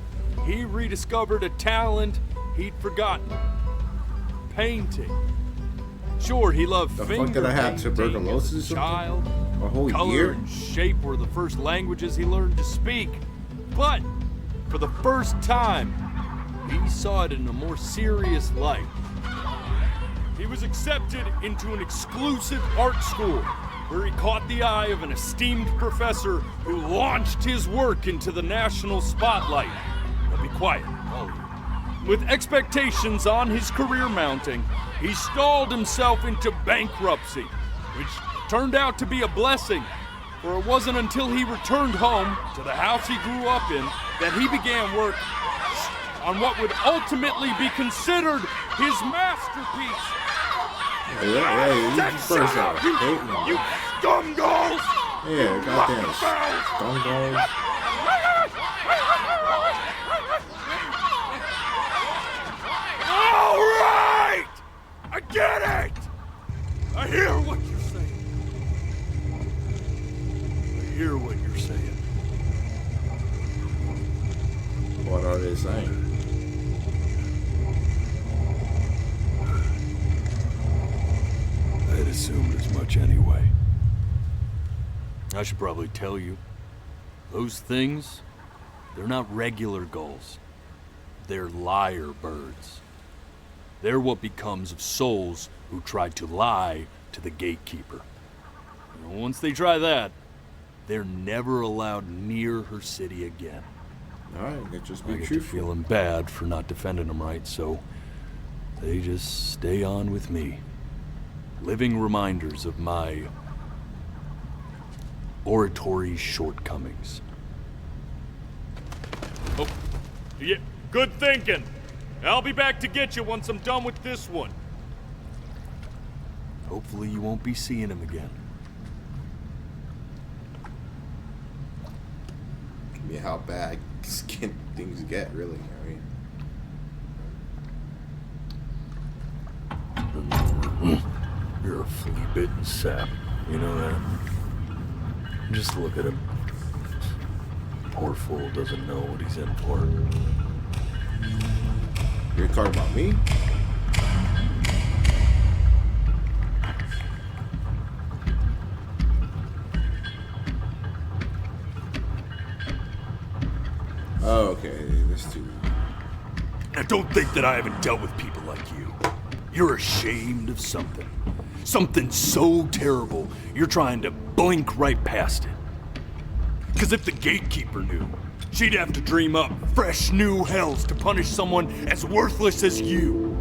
he rediscovered a talent he'd forgotten. Painting. Sure, he loved the finger fuck did I have painting tuberculosis as a or child. A whole Color year? and shape were the first languages he learned to speak. But for the first time, he saw it in a more serious light. He was accepted into an exclusive art school where he caught the eye of an esteemed professor who launched his work into the national spotlight. Now be quiet, all of you. With expectations on his career mounting, he stalled himself into bankruptcy, which turned out to be a blessing, for it wasn't until he returned home to the house he grew up in that he began work on what would ultimately be considered his masterpiece. You first off. You scumgalls! Yeah, goddamn scumgalls. All right! I it's saying. I'd assumed as much anyway. I should probably tell you, those things, they're not regular gulls. They're lyre birds. They're what becomes of souls who tried to lie to the gatekeeper. And once they try that, they're never allowed near her city again. Alright, get just I be get to truthful. feeling bad for not defending them right, so they just stay on with me. Living reminders of my oratory shortcomings. Oh, yeah, good thinking. I'll be back to get you once I'm done with this one. Hopefully you won't be seeing him again. I mean, how bad can things get, really? I mean, You're a flea-bitten sap. You know that? Just look at him. Poor fool doesn't know what he's in for. you're talking about me? Oh, okay. This too. Now don't think that I haven't dealt with people like you. You're ashamed of something. Something so terrible, you're trying to blink right past it. Because if the gatekeeper knew, she'd have to dream up fresh new hells to punish someone as worthless as you.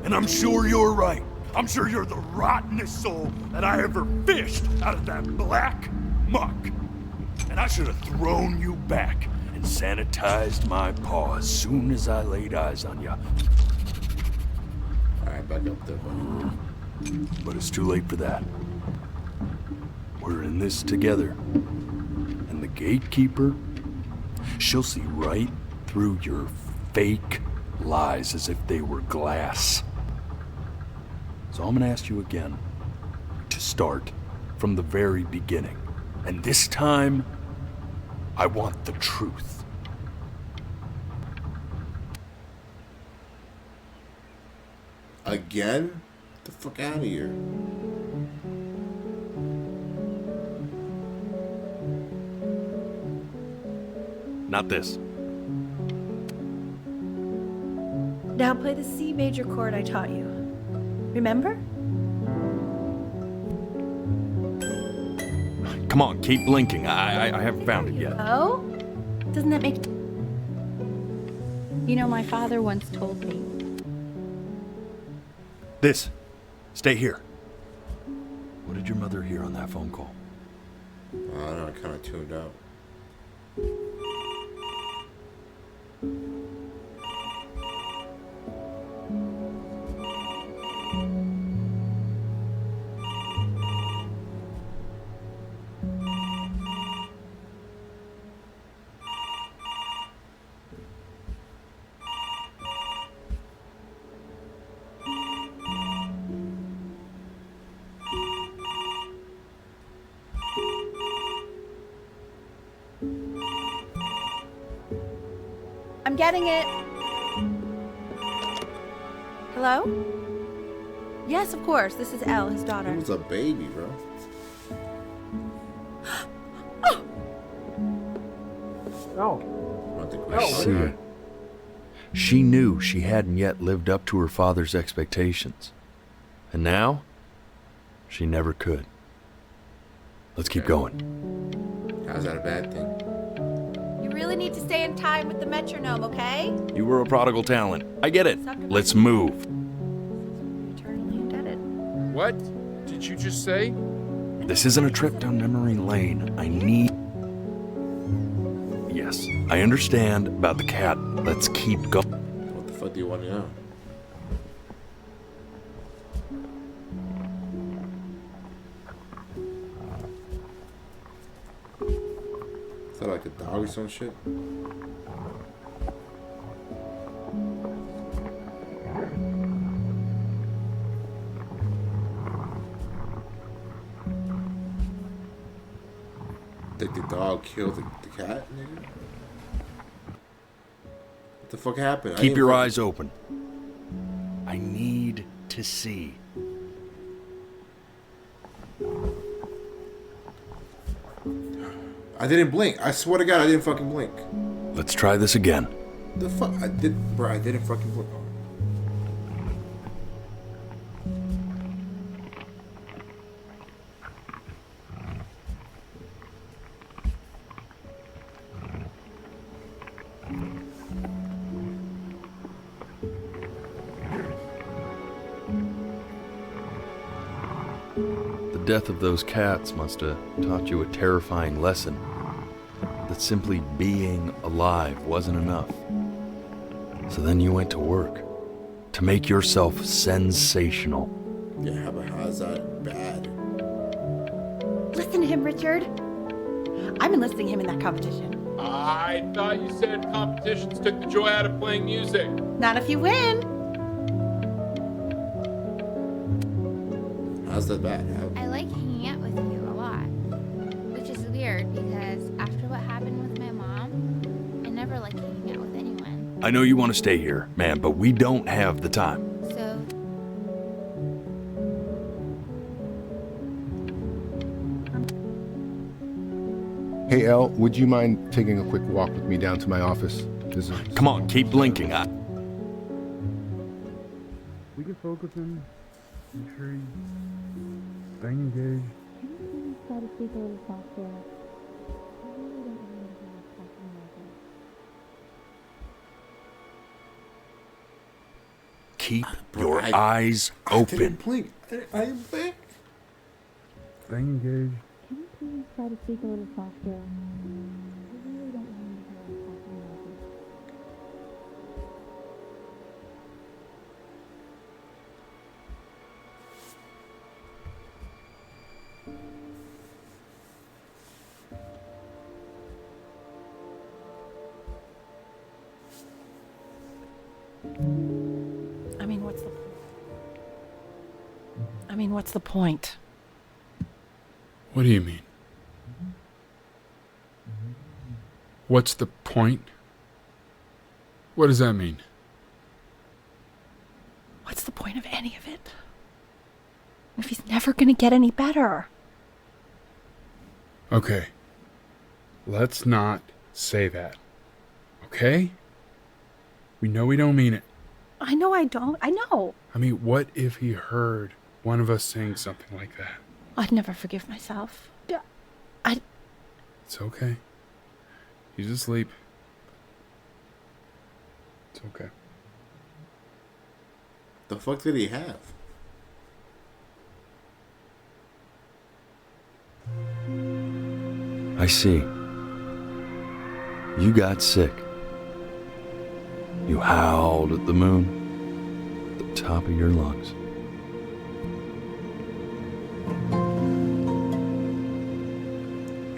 And I'm sure you're right. I'm sure you're the rottenest soul that I ever fished out of that black muck. And I should have thrown you back and sanitized my paw as soon as I laid eyes on you. Alright, back up there, buddy. But it's too late for that. We're in this together. And the gatekeeper, she'll see right through your fake lies as if they were glass. So I'm gonna ask you again to start from the very beginning. And this time, I want the truth. Again? Get the fuck out of here. Not this. Now play the C major chord I taught you. Remember? Come on, keep blinking. I haven't found it yet. Oh? Doesn't that make... You know, my father once told me. This. Stay here. What did your mother hear on that phone call? I don't know, I kind of tuned out. I'm getting it. Hello? Yes, of course. This is Elle, his daughter. He was a baby, bro. She knew she hadn't yet lived up to her father's expectations. And now, she never could. Let's keep going. How's that a bad thing? You really need to stay in time with the metronome, okay? You were a prodigal talent. I get it. Let's move. Eternally indebted. What did you just say? This isn't a trip down memory lane. I need... Yes, I understand about the cat. Let's keep going. What the fuck do you want to know? Is that like a dog or some shit? Did the dog kill the cat, nigga? What the fuck happened? Keep your eyes open. I need to see. I didn't blink. I swear to God, I didn't fucking blink. Let's try this again. The fuck? I didn't fucking blink. The death of those cats must have taught you a terrifying lesson. That simply being alive wasn't enough. So then you went to work to make yourself sensational. Yeah, but how's that bad? Listen to him, Richard. I'm enlisting him in that competition. I thought you said competitions took the joy out of playing music. Not if you win. How's that bad? I like hanging out with you a lot, which is weird because after what happened with my mom, I never like hanging out with anyone. I know you want to stay here, man, but we don't have the time. So, Hey, Elle, would you mind taking a quick walk with me down to my office? Come on, keep blinking. We can focus in. Make sure he's staying engaged. Can you please try to speak a little softer? I really don't want to hear you talking like that. Keep your eyes open. I didn't blink. I didn't blink. Staying engaged. Can you please try to speak a little softer? I really don't want to hear you talking like that. What's the point? What do you mean? What's the point? What does that mean? What's the point of any of it? If he's never gonna get any better. Okay. Let's not say that. Okay? We know we don't mean it. I know I don't. I know. I mean, what if he heard one of us saying something like that? I'd never forgive myself. It's okay. He's asleep. It's okay. The fuck did he have? I see. You got sick. You howled at the moon, at the top of your lungs.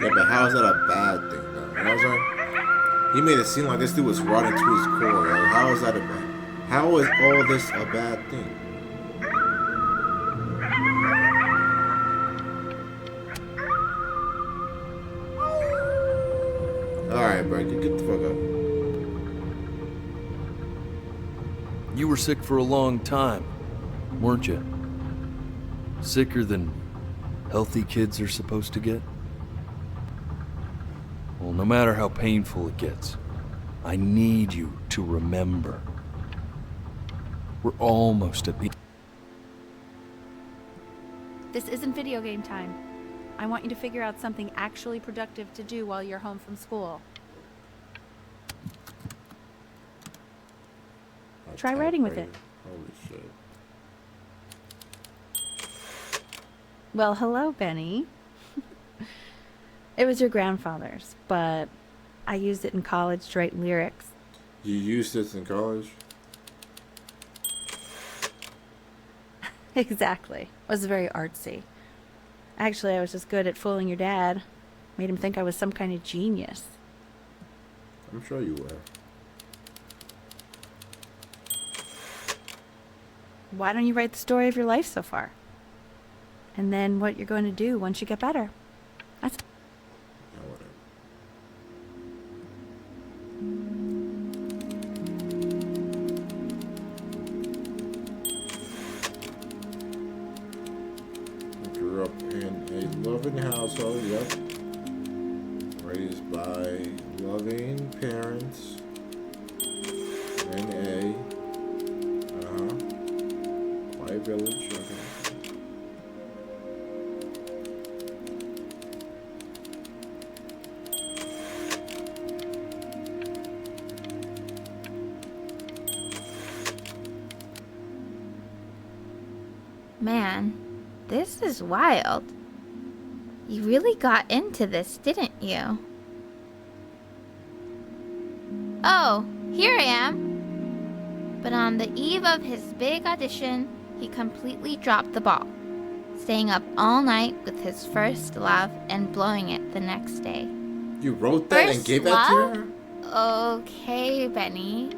Yeah, but how is that a bad thing, though? How's that? He made it seem like this dude was rotten to his core. Like, how is that a bad? How is all this a bad thing? All right, bro, get the fuck up. You were sick for a long time, weren't you? Sicker than healthy kids are supposed to get? Well, no matter how painful it gets, I need you to remember. We're almost at the... This isn't video game time. I want you to figure out something actually productive to do while you're home from school. Try writing with it. Holy shit. Well, hello, Benny. It was your grandfather's, but I used it in college to write lyrics. You used this in college? Exactly. It was very artsy. Actually, I was just good at fooling your dad. Made him think I was some kind of genius. I'm sure you were. Why don't you write the story of your life so far? And then what you're going to do once you get better. That's... So, yep. Raised by loving parents. N.A. Quiet Village. Okay. Man, this is wild. You really got into this, didn't you? Oh, here I am. But on the eve of his big audition, he completely dropped the ball, staying up all night with his first love and blowing it the next day. You wrote that and gave that to her? Okay, Benny.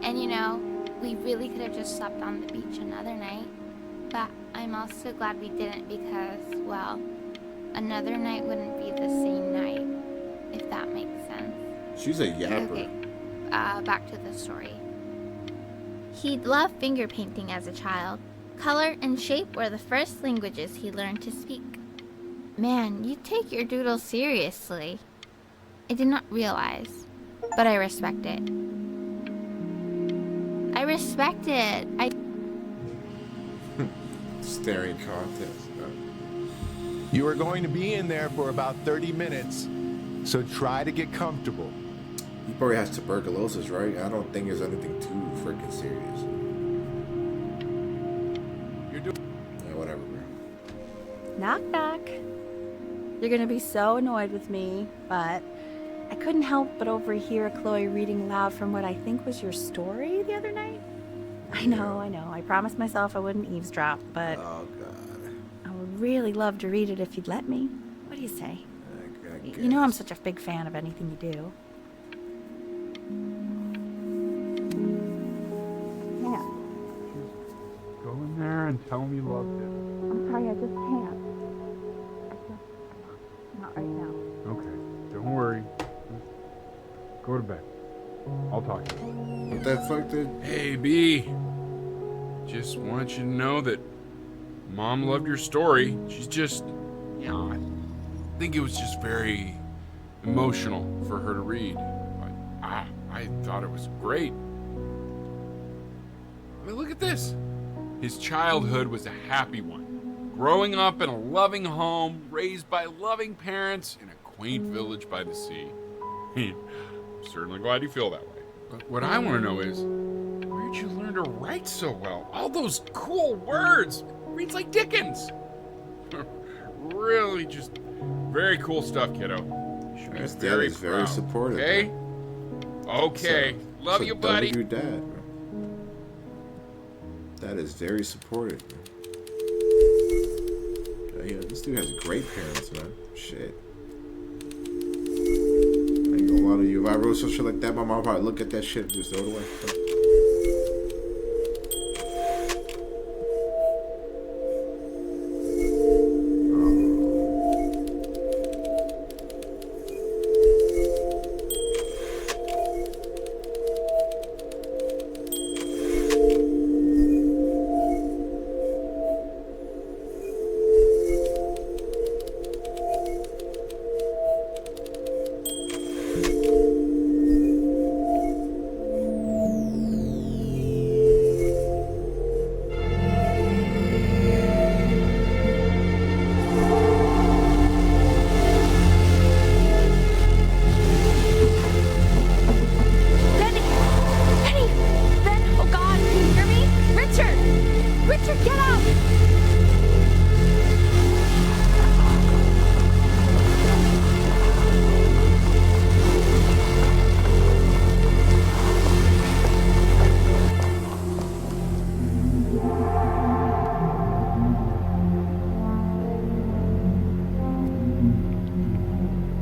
And you know, we really could have just slept on the beach another night. But I'm also glad we didn't because, well, another night wouldn't be the same night, if that makes sense. She's a yapper. Okay, back to the story. He'd loved finger painting as a child. Color and shape were the first languages he learned to speak. Man, you take your doodle seriously. I did not realize, but I respect it. I respect it. Staring contest. You are going to be in there for about 30 minutes, so try to get comfortable. He probably has tuberculosis, right? I don't think it's anything too freaking serious. Yeah, whatever, bro. Knock, knock. You're gonna be so annoyed with me, but I couldn't help but overhear Chloe reading loud from what I think was your story the other night. I know. I promised myself I wouldn't eavesdrop, but oh god, I would really love to read it if you'd let me. What do you say? You know I'm such a big fan of anything you do. Hang on. Go in there and tell him you loved him. I'm sorry, I just can't. Not right now. Okay, don't worry. Just go to bed. I'll talk to you. What the fuck, dude? Hey, B. Just want you to know that Mom loved your story. She's just, you know, I think it was just very emotional for her to read. But I thought it was great. I mean, look at this. His childhood was a happy one. Growing up in a loving home, raised by loving parents in a quaint village by the sea. I'm certainly glad you feel that way. But what I want to know is, where'd you learn to write so well? All those cool words. Reads like Dickens. Really just very cool stuff, kiddo. You should be His dad very is very proud, supportive. Okay? Man. Okay. Love you, buddy. Your dad, bro. That is very supportive, man. Yeah, this dude has great parents, man. Shit. I ain't gonna lie to you. If I wrote some shit like that, my mom would probably look at that shit and just throw it away.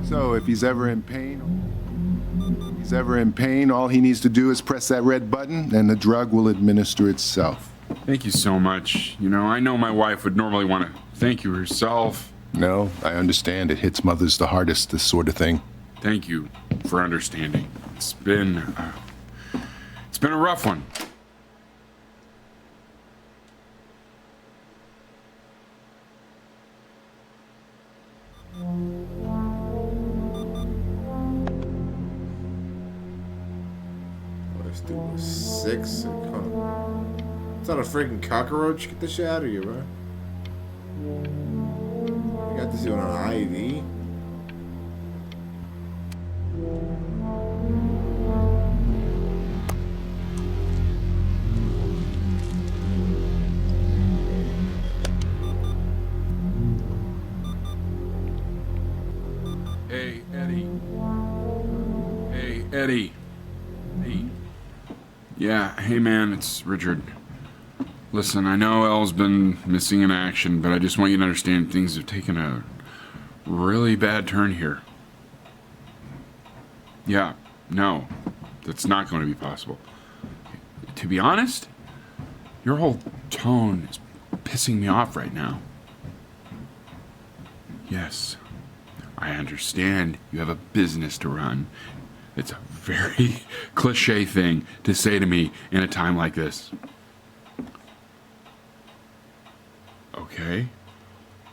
So if he's ever in pain, all he needs to do is press that red button and the drug will administer itself. Thank you so much. You know, I know my wife would normally want to thank you herself. No, I understand. It hits mothers the hardest, this sort of thing. Thank you for understanding. It's been a rough one. Let's do a 6. It's not a freaking cockroach. Get this shit out of here, bro. You got this on an IV. Hey, Eddie. Hey, Eddie. Hey. Yeah, hey man, it's Richard. Listen, I know Elle's been missing in action, but I just want you to understand things have taken a really bad turn here. Yeah, no, that's not going to be possible. To be honest, your whole tone is pissing me off right now. Yes, I understand you have a business to run. It's a very cliche thing to say to me in a time like this. Okay.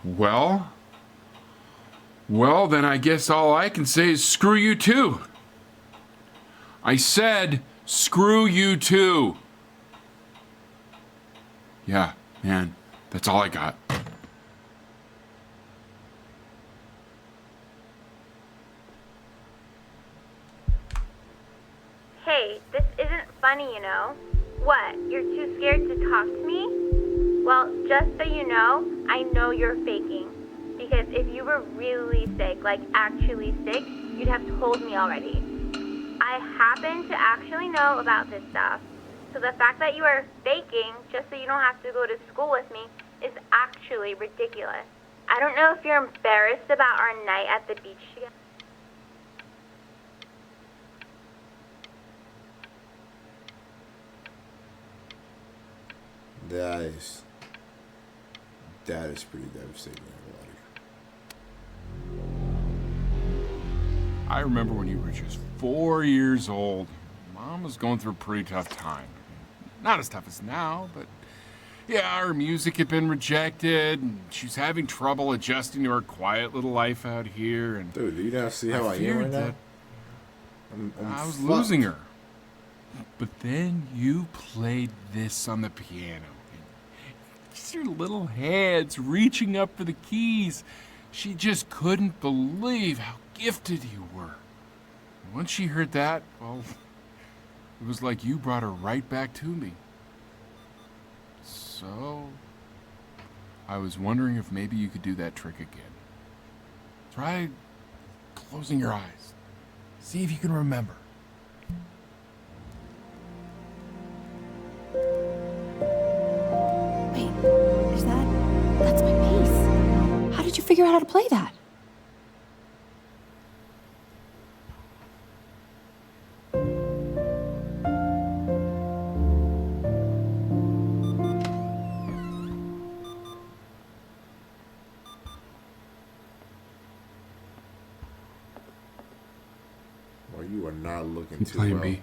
Well, then I guess all I can say is screw you too. I said screw you too. Yeah, man, that's all I got. Hey, this isn't funny, you know. What, you're too scared to talk to me? Well, just so you know, I know you're faking. Because if you were really sick, like actually sick, you'd have told me already. I happen to actually know about this stuff. So the fact that you are faking just so you don't have to go to school with me is actually ridiculous. I don't know if you're embarrassed about our night at the beach together. That is pretty devastating. I remember when you were just 4 years old. Mom was going through a pretty tough time. Not as tough as now, but yeah, her music had been rejected, and she was having trouble adjusting to her quiet little life out here. And dude, do you not see how I am right now? I was losing her. But then you played this on the piano. Just your little hands reaching up for the keys. She just couldn't believe how gifted you were. And once she heard that, well, it was like you brought her right back to me. So, I was wondering if maybe you could do that trick again. Try closing your eyes. See if you can remember. Wait, is that's my bass. How did you figure out how to play that? Well, you are not looking Keep too playing, well. B.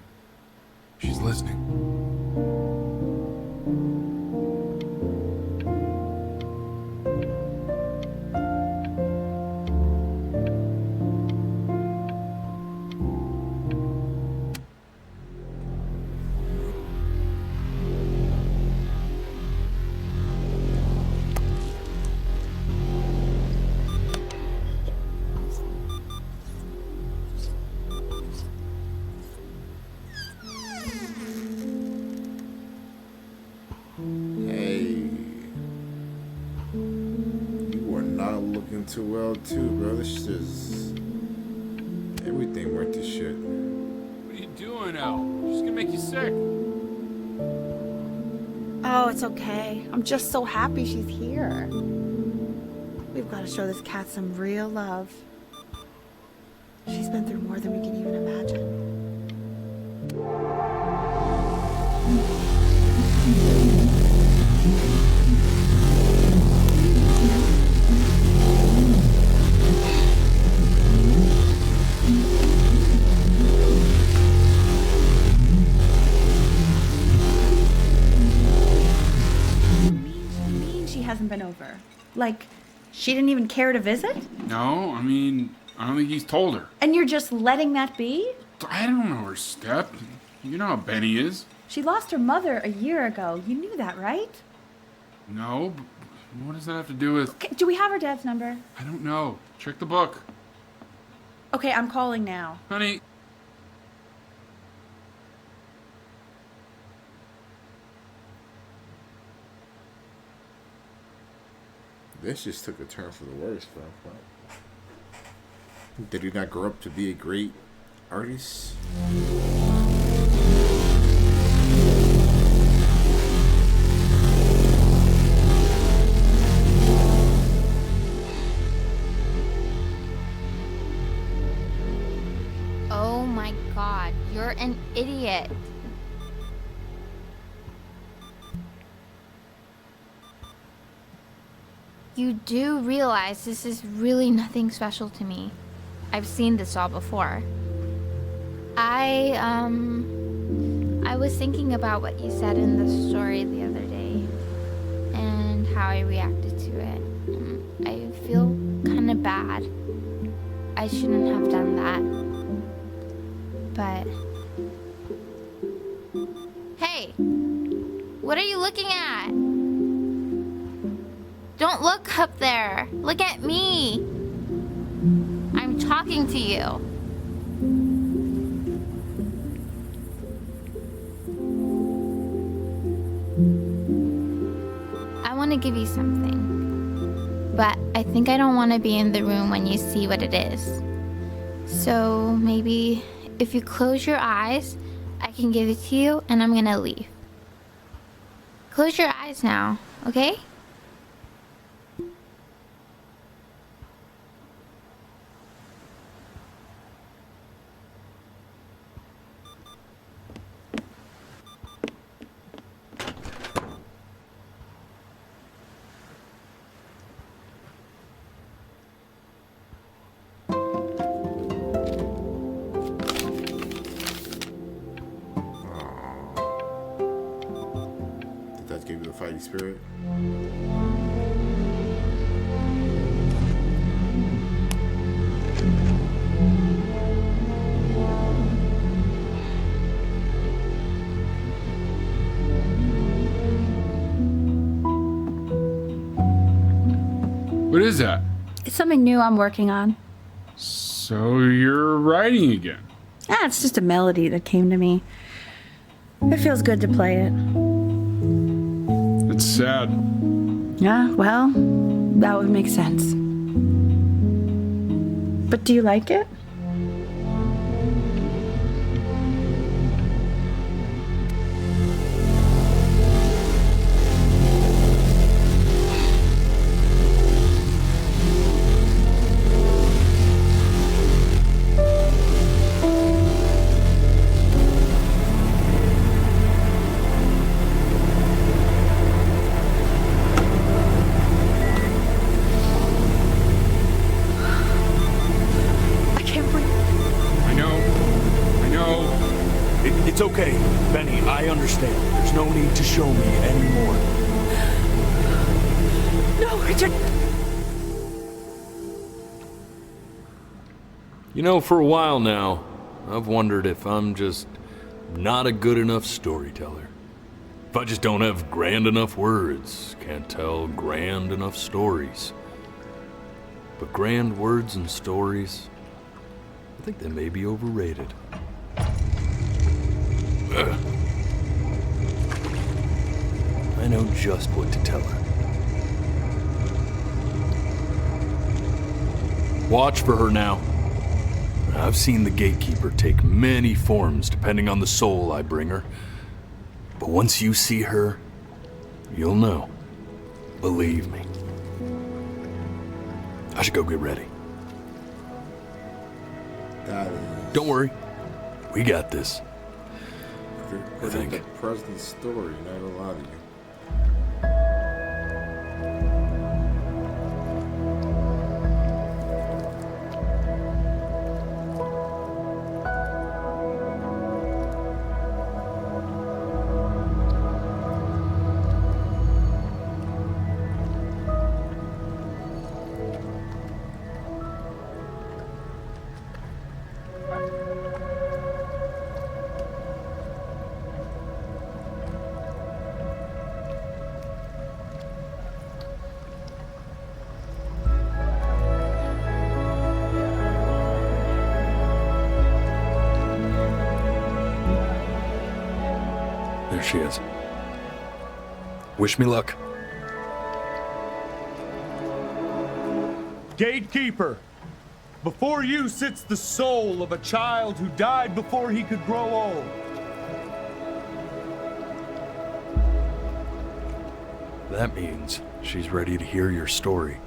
She's listening. Too well too, bro. This is everything went to shit. What are you doing, Elle? She's gonna make you sick. Oh, it's okay. I'm just so happy she's here. We've got to show this cat some real love. She's been through more than we can even imagine. Hasn't been over. Like, she didn't even care to visit? No, I mean, I don't think he's told her. And you're just letting that be? I don't know her step. You know how Benny is. She lost her mother a year ago. You knew that, right? No, but what does that have to do with... Okay, do we have her dad's number? I don't know. Check the book. Okay, I'm calling now. Honey. This just took a turn for the worse, bro. Did he not grow up to be a great artist? Oh my god, you're an idiot. You do realize this is really nothing special to me. I've seen this all before. I was thinking about what you said in the story the other day and how I reacted to it. I feel kind of bad. I shouldn't have done that. But hey, what are you looking at? Don't look up there. Look at me. I'm talking to you. I want to give you something, but I think I don't want to be in the room when you see what it is. So maybe if you close your eyes, I can give it to you and I'm gonna leave. Close your eyes now, okay? Did that give you a fighting spirit? What is that? It's something new I'm working on. So you're writing again? Ah, it's just a melody that came to me. It feels good to play it. It's sad. Yeah, well, that would make sense. But do you like it? It's okay, Benny. I understand. There's no need to show me anymore. No, Richard. You know, for a while now, I've wondered if I'm just not a good enough storyteller. If I just don't have grand enough words, can't tell grand enough stories. But grand words and stories, I think they may be overrated. I know just what to tell her. Watch for her now. I've seen the gatekeeper take many forms depending on the soul I bring her. But once you see her, you'll know. Believe me. I should go get ready. Don't worry. We got this. I think. The president's story, not a lot of you. There she is. Wish me luck. Gatekeeper, before you sits the soul of a child who died before he could grow old. That means she's ready to hear your story.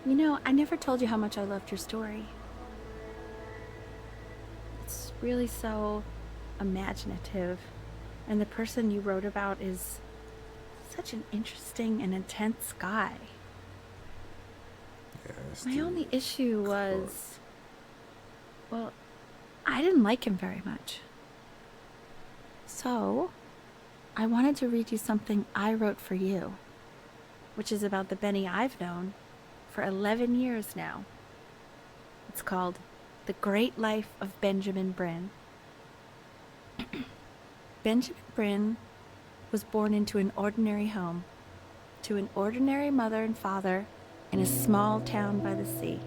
You know, I never told you how much I loved your story. It's really so imaginative, and the person you wrote about is such an interesting and intense guy. My only issue was, well, I didn't like him very much. So, I wanted to read you something I wrote for you, which is about the Benny I've known for 11 years now. It's called The Great Life of Benjamin Brin. Benjamin Brin was born into an ordinary home, to an ordinary mother and father in a small town by the sea.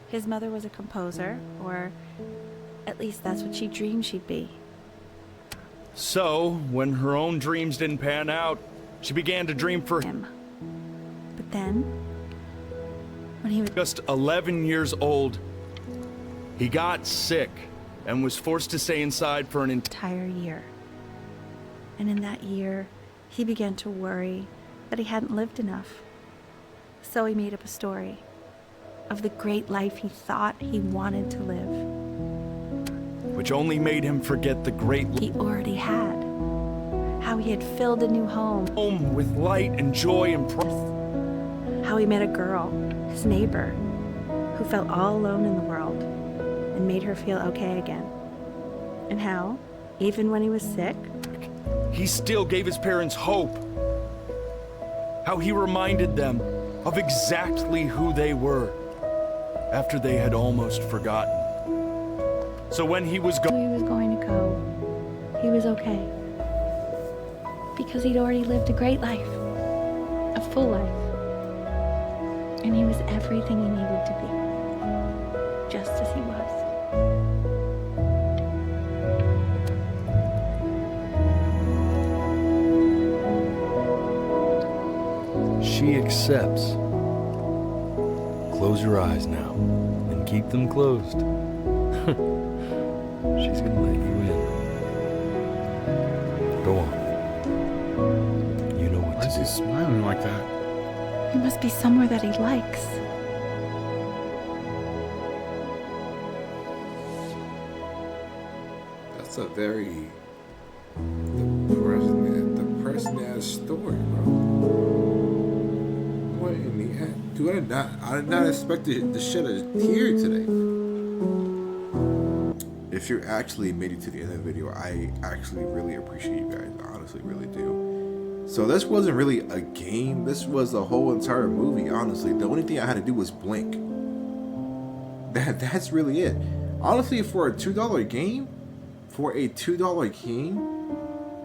His mother was a composer, or at least that's what she dreamed she'd be. So, when her own dreams didn't pan out, she began to dream for him. But then, when he was just 11 years old, he got sick and was forced to stay inside for an entire year. And in that year, he began to worry that he hadn't lived enough. So he made up a story of the great life he thought he wanted to live, which only made him forget the great he already had. How he had filled a new home with light and joy and promise. How he met a girl, his neighbor, who felt all alone in the world and made her feel okay again. And how, even when he was sick, he still gave his parents hope. How he reminded them of exactly who they were after they had almost forgotten. So when he was going to go, he was okay. Because he'd already lived a great life, a full life. And he was everything he needed to be, just as he was. She accepts. Close your eyes now, and keep them closed. She's gonna let you in. Go on. You know what Why is he smiling like that? He must be somewhere that he likes. That's a very depressing ass story, bro. What in the heck? Dude, I did not expect to shed a tear today. If you're actually made it to the end of the video, I actually really appreciate you guys. I honestly really do. So this wasn't really a game. This was the whole entire movie, honestly. The only thing I had to do was blink. That's really it. Honestly, for a $2 game,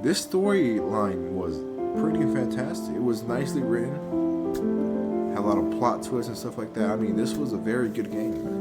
this storyline was pretty fantastic. It was nicely written. Had a lot of plot twists and stuff like that. I mean, this was a very good game.